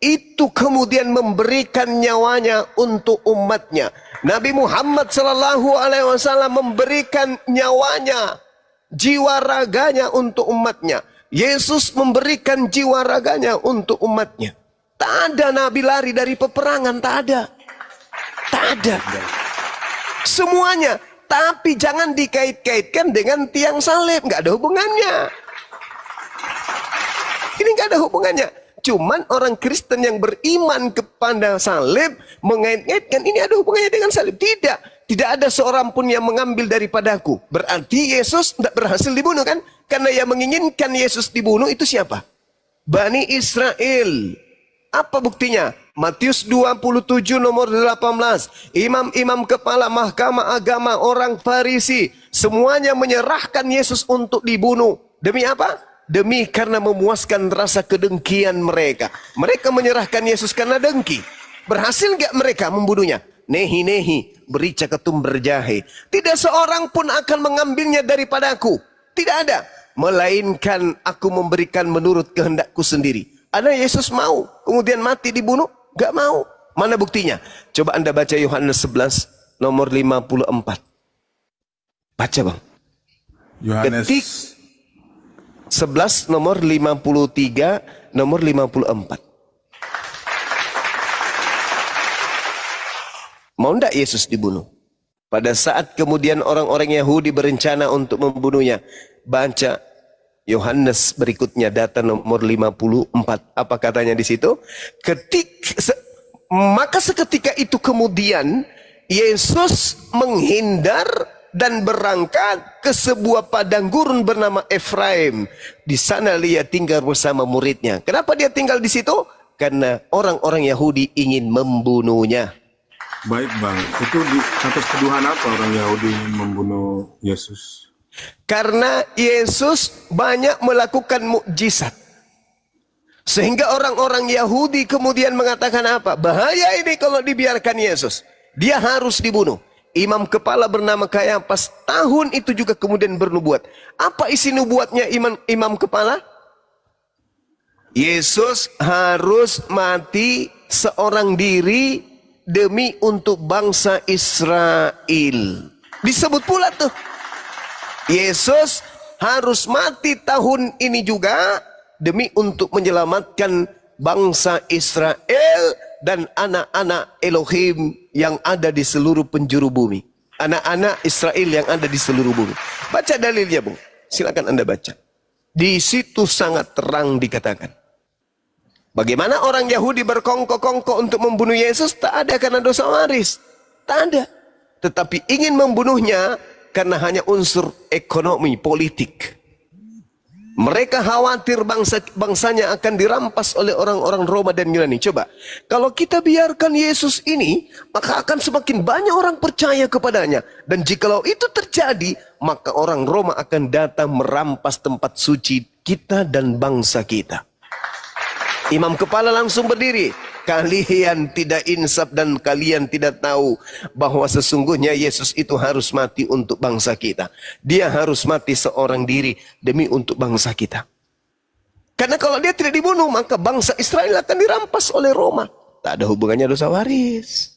itu kemudian memberikan nyawanya untuk umatnya. Nabi Muhammad SAW memberikan nyawanya, jiwa raganya untuk umatnya. Yesus memberikan jiwa raganya untuk umatnya. Tak ada nabi lari dari peperangan, tak ada. Semuanya, tapi jangan dikait-kaitkan dengan tiang salib, nggak ada hubungannya. Ini nggak ada hubungannya. Cuman orang Kristen yang beriman kepada salib mengait-ngaitkan ini ada hubungannya dengan salib. Tidak ada seorang pun yang mengambil daripadaku. Berarti Yesus tidak berhasil dibunuh kan? Karena yang menginginkan Yesus dibunuh itu siapa? Bani Israel. Apa buktinya? Matius 27 nomor 18. Imam-imam kepala mahkamah agama orang Farisi semuanya menyerahkan Yesus untuk dibunuh. Demi apa? Demi karena memuaskan rasa kedengkian mereka. Mereka menyerahkan Yesus karena dengki. Berhasil gak mereka membunuhnya? Nehi, berica ketum berjahe. Tidak seorang pun akan mengambilnya daripadaku. Tidak ada. Melainkan aku memberikan menurut kehendakku sendiri. Ada Yesus mau kemudian mati dibunuh? Gak mau. Mana buktinya? Coba Anda baca Yohanes 11 nomor 54. Baca, Bang. Yohanes 11 nomor 53 nomor 54. Mau ndak Yesus dibunuh? Pada saat kemudian orang-orang Yahudi berencana untuk membunuhnya. Baca Yohanes berikutnya, data nomor 54. Apa katanya di situ? Maka seketika itu kemudian Yesus menghindar dan berangkat ke sebuah padang gurun bernama Efraim. Di sana dia tinggal bersama muridnya. Kenapa dia tinggal di situ? Karena orang-orang Yahudi ingin membunuhnya. Baik, Bang. Itu di atas tuduhan apa orang Yahudi ingin membunuh Yesus? Karena Yesus banyak melakukan mukjizat. Sehingga orang-orang Yahudi kemudian mengatakan apa? Bahaya ini kalau dibiarkan Yesus. Dia harus dibunuh. Imam kepala bernama Kayafas tahun itu juga kemudian bernubuat. Apa isi nubuatnya imam kepala? Yesus harus mati seorang diri demi untuk bangsa Israel. Disebut pula tuh. Yesus harus mati tahun ini juga demi untuk menyelamatkan bangsa Israel dan anak-anak Elohim yang ada di seluruh penjuru bumi. Anak-anak Israel yang ada di seluruh bumi. Baca dalilnya, Bung. Silakan Anda baca. Di situ sangat terang dikatakan. Bagaimana orang Yahudi berkongkok-kongkok untuk membunuh Yesus? Tak ada karena dosa waris. Tak ada. Tetapi ingin membunuhnya karena hanya unsur ekonomi, politik. Mereka khawatir bangsanya akan dirampas oleh orang-orang Roma dan Yunani. Coba, kalau kita biarkan Yesus ini, maka akan semakin banyak orang percaya kepadanya. Dan jikalau itu terjadi, maka orang Roma akan datang merampas tempat suci kita dan bangsa kita. Imam kepala langsung berdiri. kalian tidak insaf dan kalian tidak tahu bahwa sesungguhnya Yesus itu harus mati untuk bangsa kita. Dia harus mati seorang diri demi untuk bangsa kita. Karena kalau dia tidak dibunuh, maka bangsa Israel akan dirampas oleh Roma. Tak ada hubungannya dosa waris.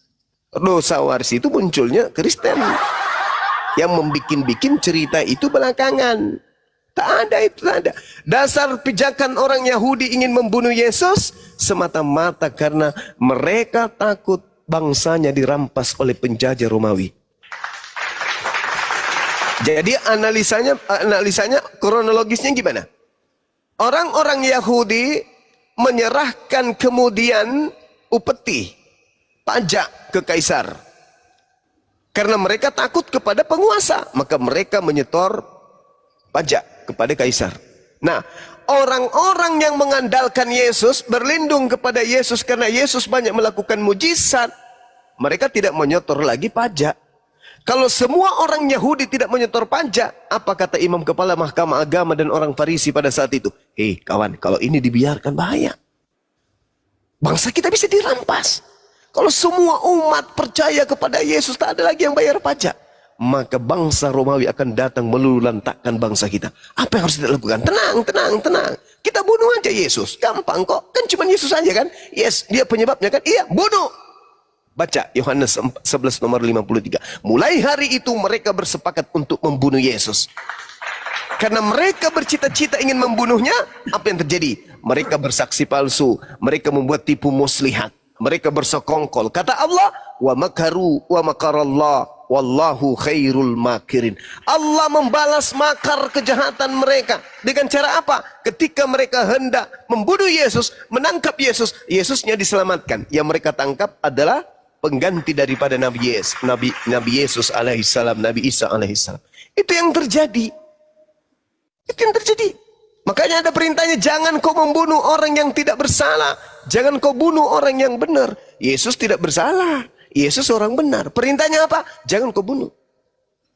Dosa waris itu munculnya Kristen. Yang membikin-bikin cerita itu belakangan. Tak ada itu, tak ada. Dasar pijakan orang Yahudi ingin membunuh Yesus semata-mata karena mereka takut bangsanya dirampas oleh penjajah Romawi. Jadi analisanya kronologisnya gimana? Orang-orang Yahudi menyerahkan kemudian upeti, pajak ke kaisar. Karena mereka takut kepada penguasa, maka mereka menyetor pajak kepada kaisar. Nah, orang-orang yang mengandalkan Yesus, berlindung kepada Yesus karena Yesus banyak melakukan mujizat, mereka tidak menyetor lagi pajak. Kalau semua orang Yahudi tidak menyetor pajak, apa kata imam kepala mahkamah agama dan orang Farisi pada saat itu? Hei kawan, kalau ini dibiarkan bahaya. Bangsa kita bisa dirampas. Kalau semua umat percaya kepada Yesus, tak ada lagi yang bayar pajak. Maka bangsa Romawi akan datang meluluhlantakkan bangsa kita. Apa yang harus kita lakukan? Tenang. Kita bunuh aja Yesus. Gampang kok. Kan cuma Yesus aja kan? Yes, dia penyebabnya kan? Iya, bunuh. Baca Yohanes 11 nomor 53. Mulai hari itu mereka bersepakat untuk membunuh Yesus. Karena mereka bercita-cita ingin membunuhnya, apa yang terjadi? Mereka bersaksi palsu. Mereka membuat tipu muslihat. Mereka bersekongkol. Kata Allah, wa makaru wa makarallah wallahu khairul makirin. Allah membalas makar kejahatan mereka. Dengan cara apa? Ketika mereka hendak membunuh Yesus, menangkap Yesus, Yesusnya diselamatkan. Yang mereka tangkap adalah pengganti daripada Nabi Yesus alaihissalam, Nabi Isa alaihissalam. Itu yang terjadi. Itu yang terjadi. Makanya ada perintahnya, jangan kau membunuh orang yang tidak bersalah. Jangan kau bunuh orang yang benar. Yesus tidak bersalah. Yesus orang benar. Perintahnya apa? Jangan kau bunuh.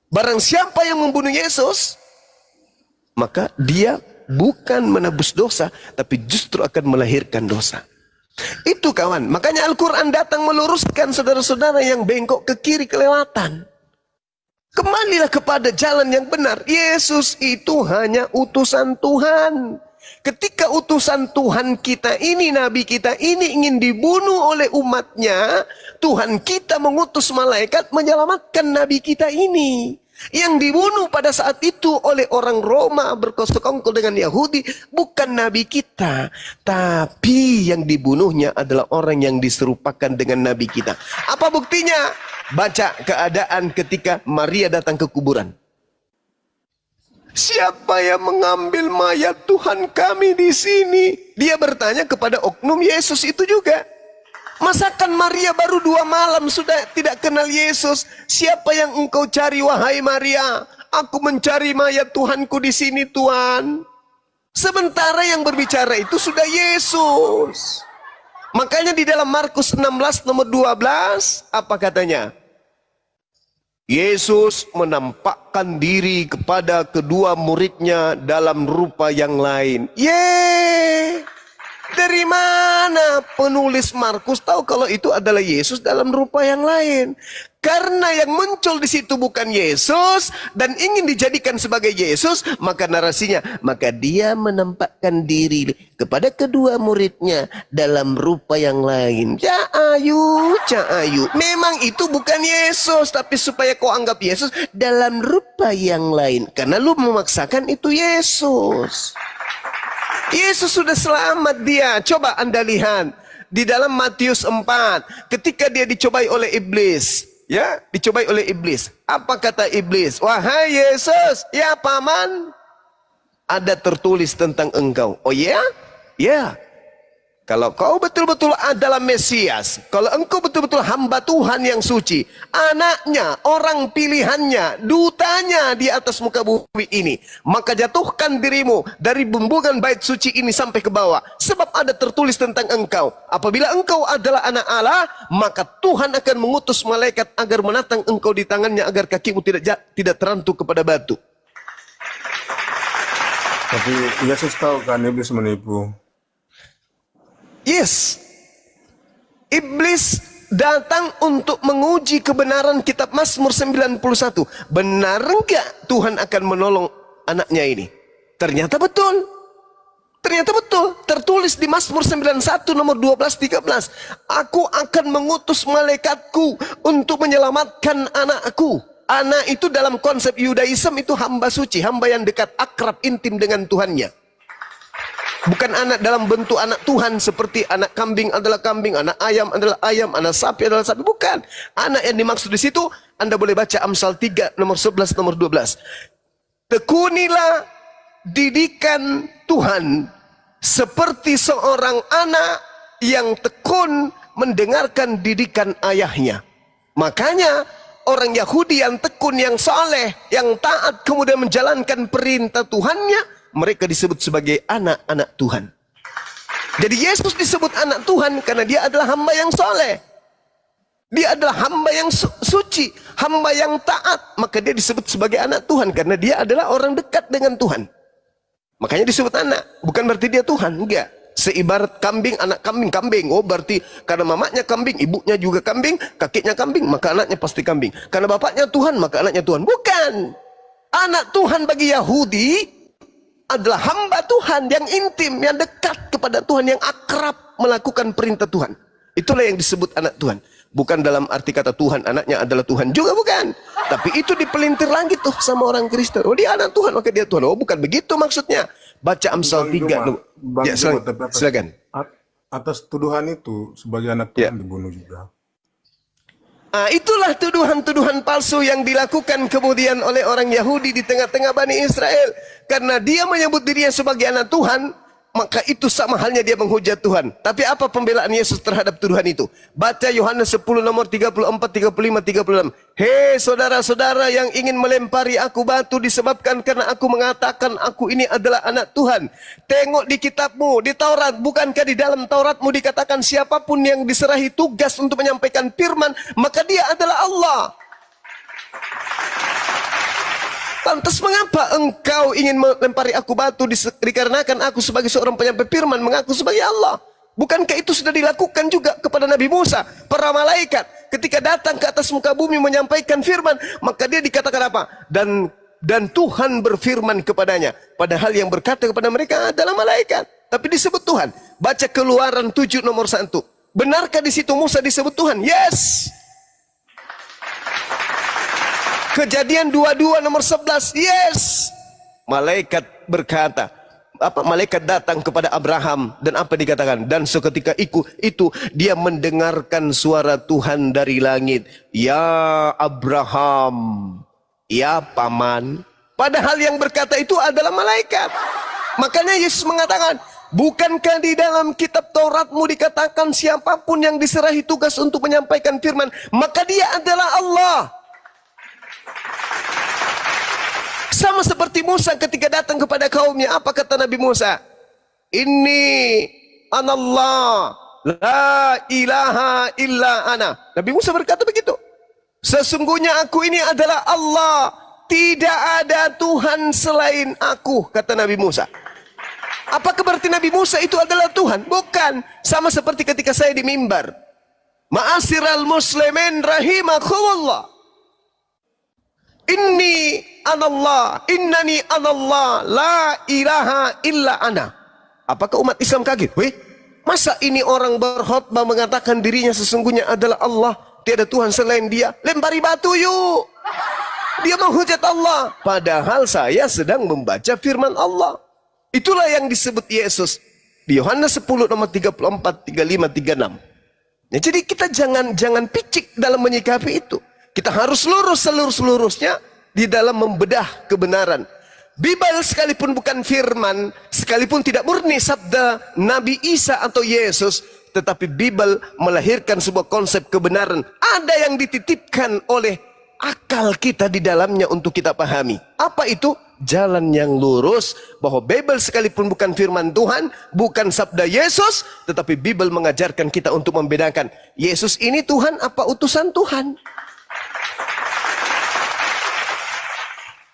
Barang siapa yang membunuh Yesus, maka dia bukan menebus dosa, tapi justru akan melahirkan dosa. Itu kawan. Makanya Al-Quran datang meluruskan saudara-saudara yang bengkok ke kiri kelewatan. Kembalilah kepada jalan yang benar. Yesus itu hanya utusan Tuhan. Ketika utusan Tuhan kita ini, Nabi kita ini ingin dibunuh oleh umatnya, Tuhan kita mengutus malaikat menyelamatkan Nabi kita ini. Yang dibunuh pada saat itu oleh orang Roma bersekongkol dengan Yahudi bukan Nabi kita, tapi yang dibunuhnya adalah orang yang diserupakan dengan Nabi kita. Apa buktinya? Baca keadaan ketika Maria datang ke kuburan. Siapa yang mengambil mayat Tuhan kami di sini? Dia bertanya kepada oknum Yesus itu juga. Masakan Maria baru 2 malam sudah tidak kenal Yesus? Siapa yang engkau cari wahai Maria? Aku mencari mayat Tuhanku di sini Tuhan. Sementara yang berbicara itu sudah Yesus. Makanya di dalam Markus 16 nomor 12 apa katanya? Yesus menampakkan diri kepada kedua muridnya dalam rupa yang lain. Yeay! Dari mana penulis Markus tahu kalau itu adalah Yesus dalam rupa yang lain? Karena yang muncul di situ bukan Yesus dan ingin dijadikan sebagai Yesus, maka narasinya, maka dia menampakkan diri kepada kedua muridnya dalam rupa yang lain. Cahayu. Memang itu bukan Yesus, tapi supaya kau anggap Yesus dalam rupa yang lain. Karena lu memaksakan itu Yesus. Yesus sudah selamat dia. Coba Anda lihat di dalam Matius 4 ketika dia dicobai oleh iblis. Ya, dicobai oleh iblis. Apa kata iblis? Wahai Yesus, ya paman, ada tertulis tentang engkau. Oh ya? Ya. Kalau kau betul-betul adalah Mesias, kalau engkau betul-betul hamba Tuhan yang suci, anaknya, orang pilihannya, dutanya di atas muka bumi ini, maka jatuhkan dirimu dari bumbungan bait suci ini sampai ke bawah. Sebab ada tertulis tentang engkau. Apabila engkau adalah anak Allah, maka Tuhan akan mengutus malaikat agar menatang engkau di tangannya agar kakimu tidak terantuk kepada batu. Tapi Yesus tahu kan iblis menipu. Yes. Iblis datang untuk menguji kebenaran kitab Mazmur 91. Benar enggak Tuhan akan menolong anaknya ini? Ternyata betul. Ternyata betul. Tertulis di Mazmur 91 nomor 12-13. Aku akan mengutus malaikatku untuk menyelamatkan anakku. Anak itu dalam konsep Yudaism itu hamba suci, hamba yang dekat, akrab, intim dengan Tuhannya. Bukan anak dalam bentuk anak Tuhan seperti anak kambing adalah kambing, anak ayam adalah ayam, anak sapi adalah sapi. Bukan. Anak yang dimaksud di situ, Anda boleh baca Amsal 3 nomor 11 nomor 12. Tekunilah didikan Tuhan seperti seorang anak yang tekun mendengarkan didikan ayahnya. Makanya orang Yahudi yang tekun, yang saleh, yang taat, kemudian menjalankan perintah Tuhannya, mereka disebut sebagai anak-anak Tuhan. Jadi Yesus disebut anak Tuhan karena dia adalah hamba yang soleh. Dia adalah hamba yang suci, hamba yang taat. Maka dia disebut sebagai anak Tuhan karena dia adalah orang dekat dengan Tuhan. Makanya disebut anak. Bukan berarti dia Tuhan, enggak. Seibarat kambing, anak kambing, kambing. Oh berarti karena mamanya kambing, ibunya juga kambing, kakeknya kambing, maka anaknya pasti kambing. Karena bapaknya Tuhan, maka anaknya Tuhan. Bukan. Anak Tuhan bagi Yahudi adalah hamba Tuhan yang intim, yang dekat kepada Tuhan, yang akrab melakukan perintah Tuhan. Itulah yang disebut anak Tuhan. Bukan dalam arti kata Tuhan anaknya adalah Tuhan juga, bukan. Tapi itu dipelintir lagi tuh sama orang Kristen. Oh dia anak Tuhan maka dia Tuhan. Oh bukan begitu maksudnya. Baca Amsal 3. Ya, silakan. Atas tuduhan itu sebagai anak Tuhan dibunuh juga. Nah, itulah tuduhan-tuduhan palsu yang dilakukan kemudian oleh orang Yahudi di tengah-tengah Bani Israel. Karena dia menyebut dirinya sebagai anak Tuhan, maka itu sama halnya dia menghujat Tuhan. Tapi apa pembelaan Yesus terhadap tuduhan itu? Baca Yohanes 10 nomor 34, 35, 36. Hei saudara-saudara yang ingin melempari aku batu disebabkan karena aku mengatakan aku ini adalah anak Tuhan. Tengok di kitabmu, di Taurat. Bukankah di dalam Tauratmu dikatakan siapapun yang diserahi tugas untuk menyampaikan firman, maka dia adalah Allah. Lantas mengapa engkau ingin melempari aku batu dikarenakan aku sebagai seorang penyampai firman mengaku sebagai Allah? Bukankah itu sudah dilakukan juga kepada Nabi Musa? Para malaikat ketika datang ke atas muka bumi menyampaikan firman, maka dia dikatakan apa? Dan Tuhan berfirman kepadanya. Padahal yang berkata kepada mereka adalah malaikat. Tapi disebut Tuhan. Baca Keluaran 7 nomor 1. Benarkah di situ Musa disebut Tuhan? Yes. Kejadian 22 nomor 11. Yes. Malaikat berkata, malaikat datang kepada Abraham dan apa dikatakan? Dan seketika itu dia mendengarkan suara Tuhan dari langit. Ya Abraham, ya paman. Padahal yang berkata itu adalah malaikat. Makanya Yesus mengatakan, bukankah di dalam kitab Tauratmu dikatakan siapapun yang diserahi tugas untuk menyampaikan firman, maka dia adalah Allah. Sama seperti Musa ketika datang kepada kaumnya, apa kata Nabi Musa? Inni anallah, la ilaha illa ana. Nabi Musa berkata begitu. Sesungguhnya aku ini adalah Allah, tidak ada Tuhan selain aku, kata Nabi Musa. Apakah berarti Nabi Musa itu adalah Tuhan? Bukan. Sama seperti ketika saya di mimbar. Ma'asyiral muslimin rahimakumullah. Inni anallah, innani anallah, la ilaha illa ana. Apakah umat Islam kaget? Weh, masa ini orang berkhutbah mengatakan dirinya sesungguhnya adalah Allah, tiada Tuhan selain dia? Lempari batu yuk. Dia menghujat Allah. Padahal saya sedang membaca firman Allah. Itulah yang disebut Yesus di Yohanes 10 nomor 34, 35, 36. Nah, jadi kita jangan picik dalam menyikapi itu. Kita harus lurus seluruh-seluruhnya di dalam membedah kebenaran. Bible sekalipun bukan firman, sekalipun tidak murni sabda Nabi Isa atau Yesus, tetapi Bible melahirkan sebuah konsep kebenaran. Ada yang dititipkan oleh akal kita di dalamnya untuk kita pahami. Apa itu? Jalan yang lurus, bahwa Bible sekalipun bukan firman Tuhan, bukan sabda Yesus, tetapi Bible mengajarkan kita untuk membedakan Yesus ini Tuhan apa utusan Tuhan.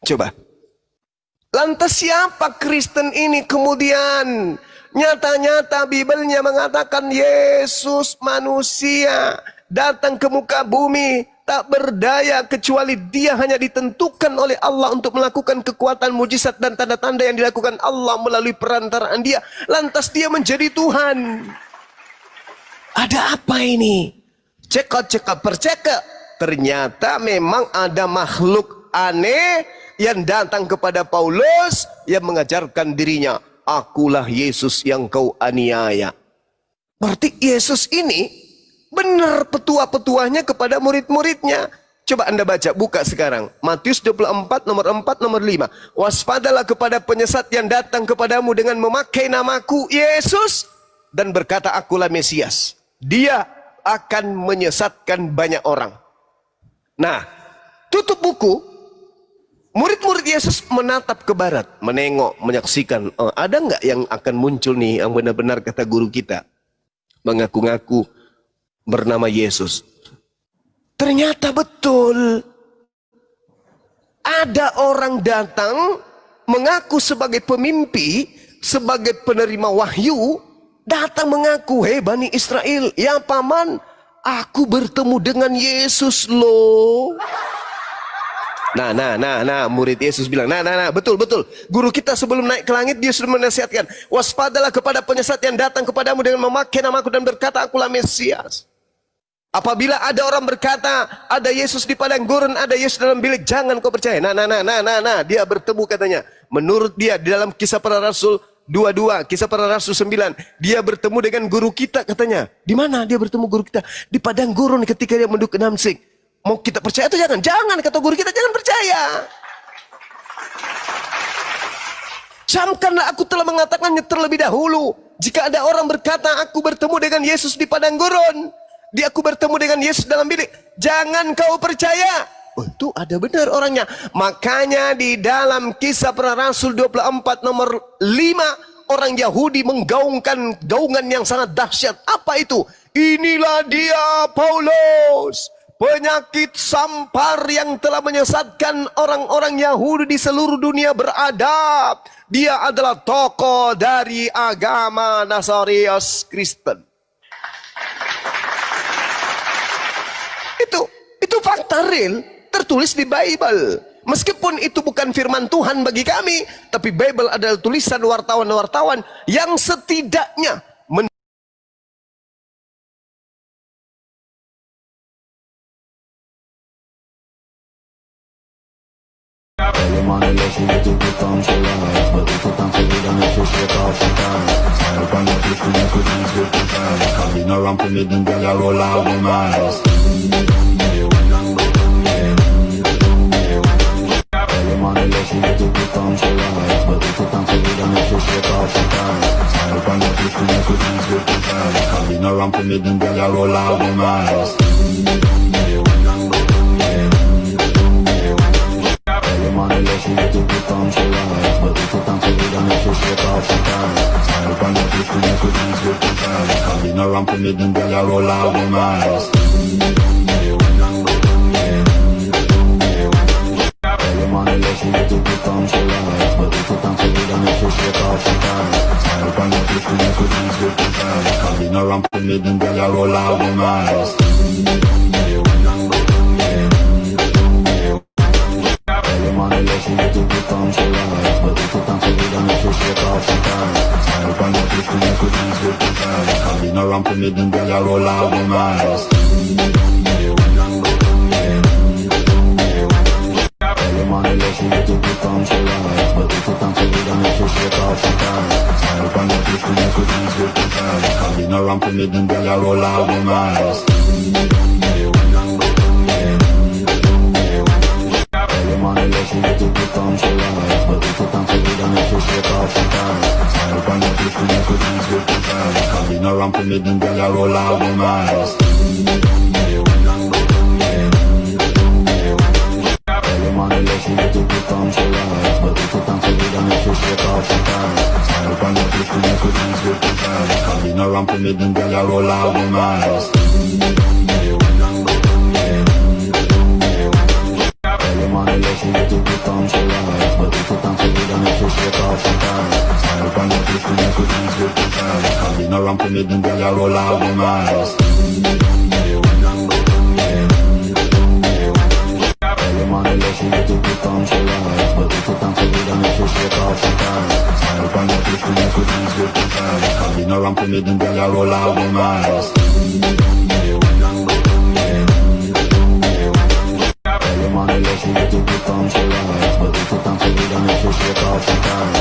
Coba. Lantas siapa Kristen ini kemudian Nyata-nyata Bibelnya mengatakan Yesus manusia datang ke muka bumi, tak berdaya kecuali dia hanya ditentukan oleh Allah untuk melakukan kekuatan mujizat dan tanda-tanda yang dilakukan Allah melalui perantaraan dia. Lantas dia menjadi Tuhan. Ada apa ini? Cekak-cekak percekak. Ternyata memang ada makhluk aneh yang datang kepada Paulus yang mengajarkan dirinya, akulah Yesus yang kau aniaya. Berarti Yesus ini benar petua-petuahnya kepada murid-muridnya. Coba Anda baca, buka sekarang. Matius 24, nomor 4, nomor 5. Waspadalah kepada penyesat yang datang kepadamu dengan memakai namaku Yesus dan berkata, akulah Mesias. Dia akan menyesatkan banyak orang. Nah, tutup buku. Murid-murid Yesus menatap ke barat, menengok, menyaksikan. Oh, ada nggak yang akan muncul nih yang benar-benar kata guru kita mengaku-ngaku bernama Yesus? Ternyata betul. Ada orang datang mengaku sebagai pemimpi, sebagai penerima wahyu, datang mengaku, hei Bani Israel, ya paman, aku bertemu dengan Yesus loh. Nah, murid Yesus bilang, betul. Guru kita sebelum naik ke langit, dia sudah menasihatkan, waspadalah kepada penyesat yang datang kepadamu dengan memakai namaku dan berkata, akulah Mesias. Apabila ada orang berkata, ada Yesus di padang gurun, ada Yesus dalam bilik, jangan kau percaya. Dia bertemu katanya. Menurut dia, di dalam Kisah Para Rasul 22, Kisah Para Rasul 9, dia bertemu dengan guru kita katanya. Di mana dia bertemu guru kita? Di padang gurun ketika dia menduk ke Damsik. Mau kita percaya atau jangan? Jangan, kata guru kita, jangan percaya. Camkanlah, aku telah mengatakannya terlebih dahulu. Jika ada orang berkata, aku bertemu dengan Yesus di padang gurun, aku bertemu dengan Yesus dalam bilik, jangan kau percaya. Oh, itu ada benar orangnya. Makanya di dalam Kisah Para Rasul 24 nomor 5, orang Yahudi menggaungkan gaungan yang sangat dahsyat. Apa itu? Inilah dia Paulus, penyakit sampar yang telah menyesatkan orang-orang Yahudi di seluruh dunia beradab. Dia adalah tokoh dari agama Nasarius Kristen. Itu fakta real, tertulis di Bible. Meskipun itu bukan firman Tuhan bagi kami, tapi Bible adalah tulisan wartawan-wartawan yang setidaknya on the place when you could easily put down. I've been around for me, then girl, I roll out with my eyes. Early morning, let you little bit come to life, but you put on for me, then make you shake off the time. Up on the place when you could easily put down. I've been around for me, then girl, I roll out with my eyes. Early morning, let you little bit come to life, but you put on for me, then make you shake off the time.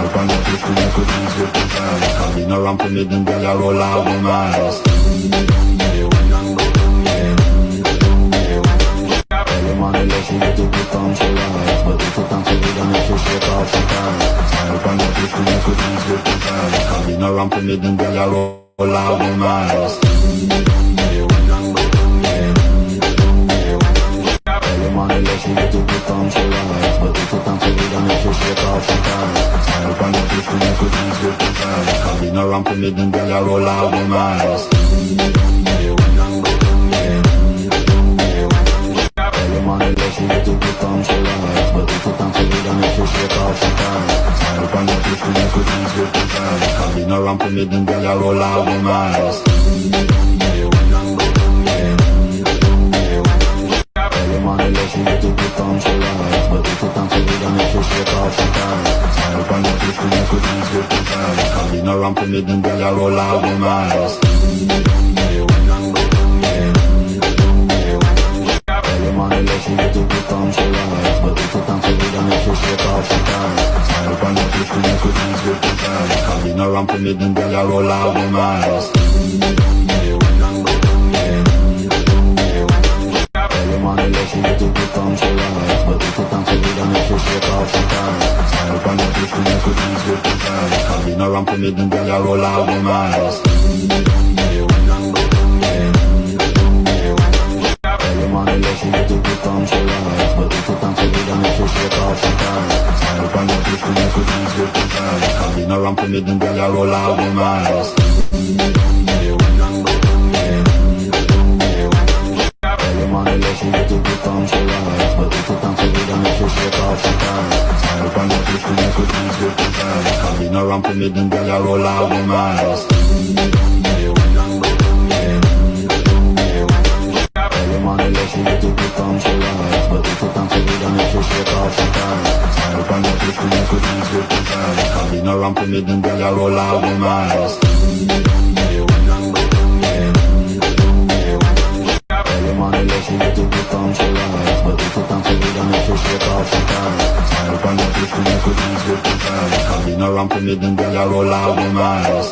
Up on the place when you could easily put down. I've been around for me, then girl, I roll out with my eyes. Early morning, let you little bit come to life, but you put on for me, then make you shake off the time. Up on the place when you could easily put down. I've been around for me, then girl, I roll out with my eyes. Early morning, let you little bit come to life, but you put on for me, then make you shake off the time. Up on the place when you could easily put down. I've been around for me, then girl, I roll out with my eyes. Early morning, let you little bit come to life, but you put on for me, then make you shake off the time. Up on the place when you could easily put down. I've been around for me, then girl, I roll out with my eyes. Early morning, let you little bit come to life, but you put on for me, then make you shake off the time. Up on the place when you could easily put down. I've been around for me, then girl, I roll out with my eyes. Early morning, let you little bit come to life, but you put on for me, then make you shake off the time. Up on the place when you could easily put down. I've been around for me, then girl, I roll out with my eyes. Early morning, let you little bit come to life, but you put on for me, then make you shake off the time. Up on the place when you could easily put down. I've been around for me, then girl, I roll out with my eyes. Early morning, let you little bit come to life, but you put on for me, then make you shake off the time. Up on the place when you could easily put down. I've been around for me, then girl, I roll out with my eyes. Early morning, let you little bit come to life, but you put on for me, then make you shake off the time. Up on the place when you could easily put down. I've been around for me, then girl, I roll out with my eyes. Early morning, let you little bit come to life, but you put on for me, then make you shake off the time. Up on the place when you could easily put down. I've been around for me, then girl, I roll out with my eyes. Early morning, let you little bit come to life, but you put on for me, then make you shake off the time. Up on the place when you could easily put down. I've been around for me, then girl, I roll out with my eyes.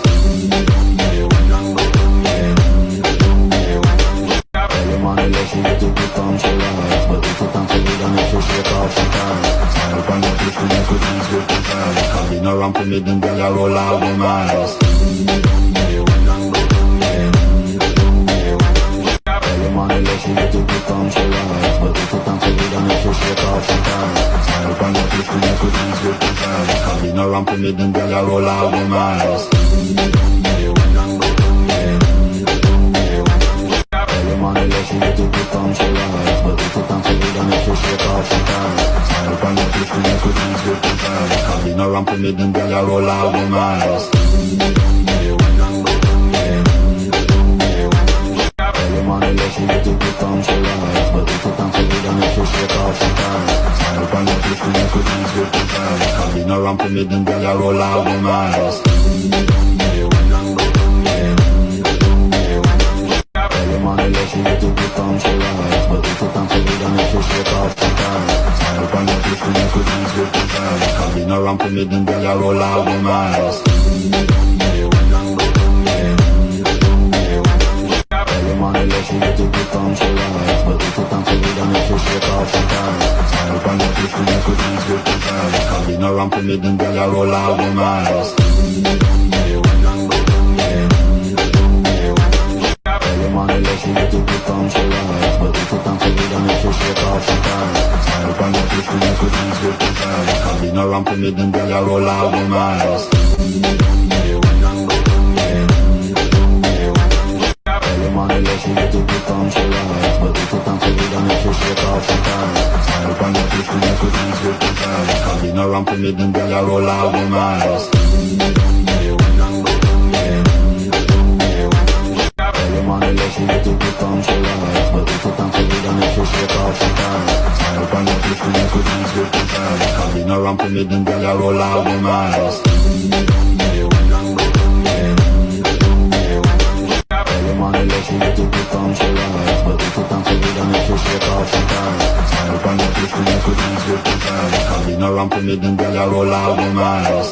Early morning, let you little bit come to life, but you put on for me, then make you shake off the time. Up on the place when you could easily put down. I've been around for me, then girl, I roll out with my eyes. Early morning, let you little bit come to life, but you put on for me, then make you shake off the time. Up on the place when you could easily put down. I've been around for me, then girl, I roll out with my eyes. Early morning, let you little bit come to life, but you put on for me, then make you shake off the time. Up on the place when you could easily put down. I've been around for me, then girl, I roll out with my eyes. Early morning, let you little bit come to life, but you put on for me, then make you shake off the time. Up on the place when you could easily put down. I've been around for me, then girl, I roll out with my eyes. Early morning, let you little bit come to life, but you put on for me, then make you shake off the time. Up on the place when you could easily put down. I've been around for me, then girl, I roll out with my eyes. Early morning, let you little bit come to life, but you put on for me, then make you shake off the time. Up on the place when you could easily put down. I've been around for me, then girl, I roll out with my eyes. Early morning, let you little bit come to life, but you put on for me, then make you shake off the time. Up on the place when you could easily put down. I've been around for me, then girl, I roll out with my eyes. Early morning, money less you get to become so right. But if you can't feel it, then you should shake off some time. Smile on your face when you could ease with the time. Coming around for me, then girl, I roll out the minds. Money less you get to become so right. But if you can't feel it, then you should shake off some time. Smile on your face when you could ease with the time. Coming around for me, then girl, I roll out the minds. Money less you get to become so right. But if you can't feel it, then you should shake off some time. Smile on your face when you could ease with the time. Coming around for me, then girl, I roll out the minds.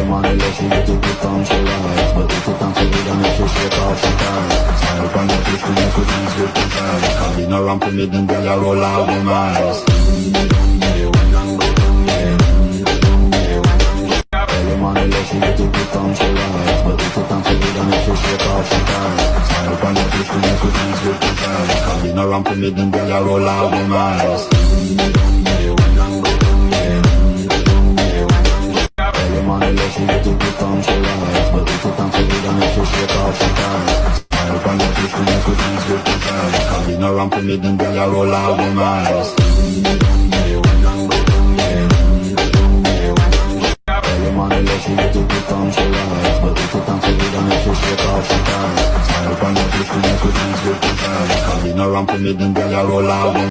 Money less you get to become so right. But if you can't feel it, then you should shake off some time. Smile on your face when you could ease with the time. Coming around for me, then girl, I roll out the minds. Money less you get to become so right. But if you can't feel it, then you should shake off some time. Smile on your face when you could ease with the time. Coming around for me, then girl, I roll out the minds. Money less you get to become so right. But if you can't feel it, then you should shake off some time. Smile on your face when you could ease with the time. Coming around for me, then girl, I roll out the minds. Money less you get to become so right. But if you can't feel it, then you should shake off some time. Smile on your face when you could ease with the time. Coming around for me, then girl, I roll out the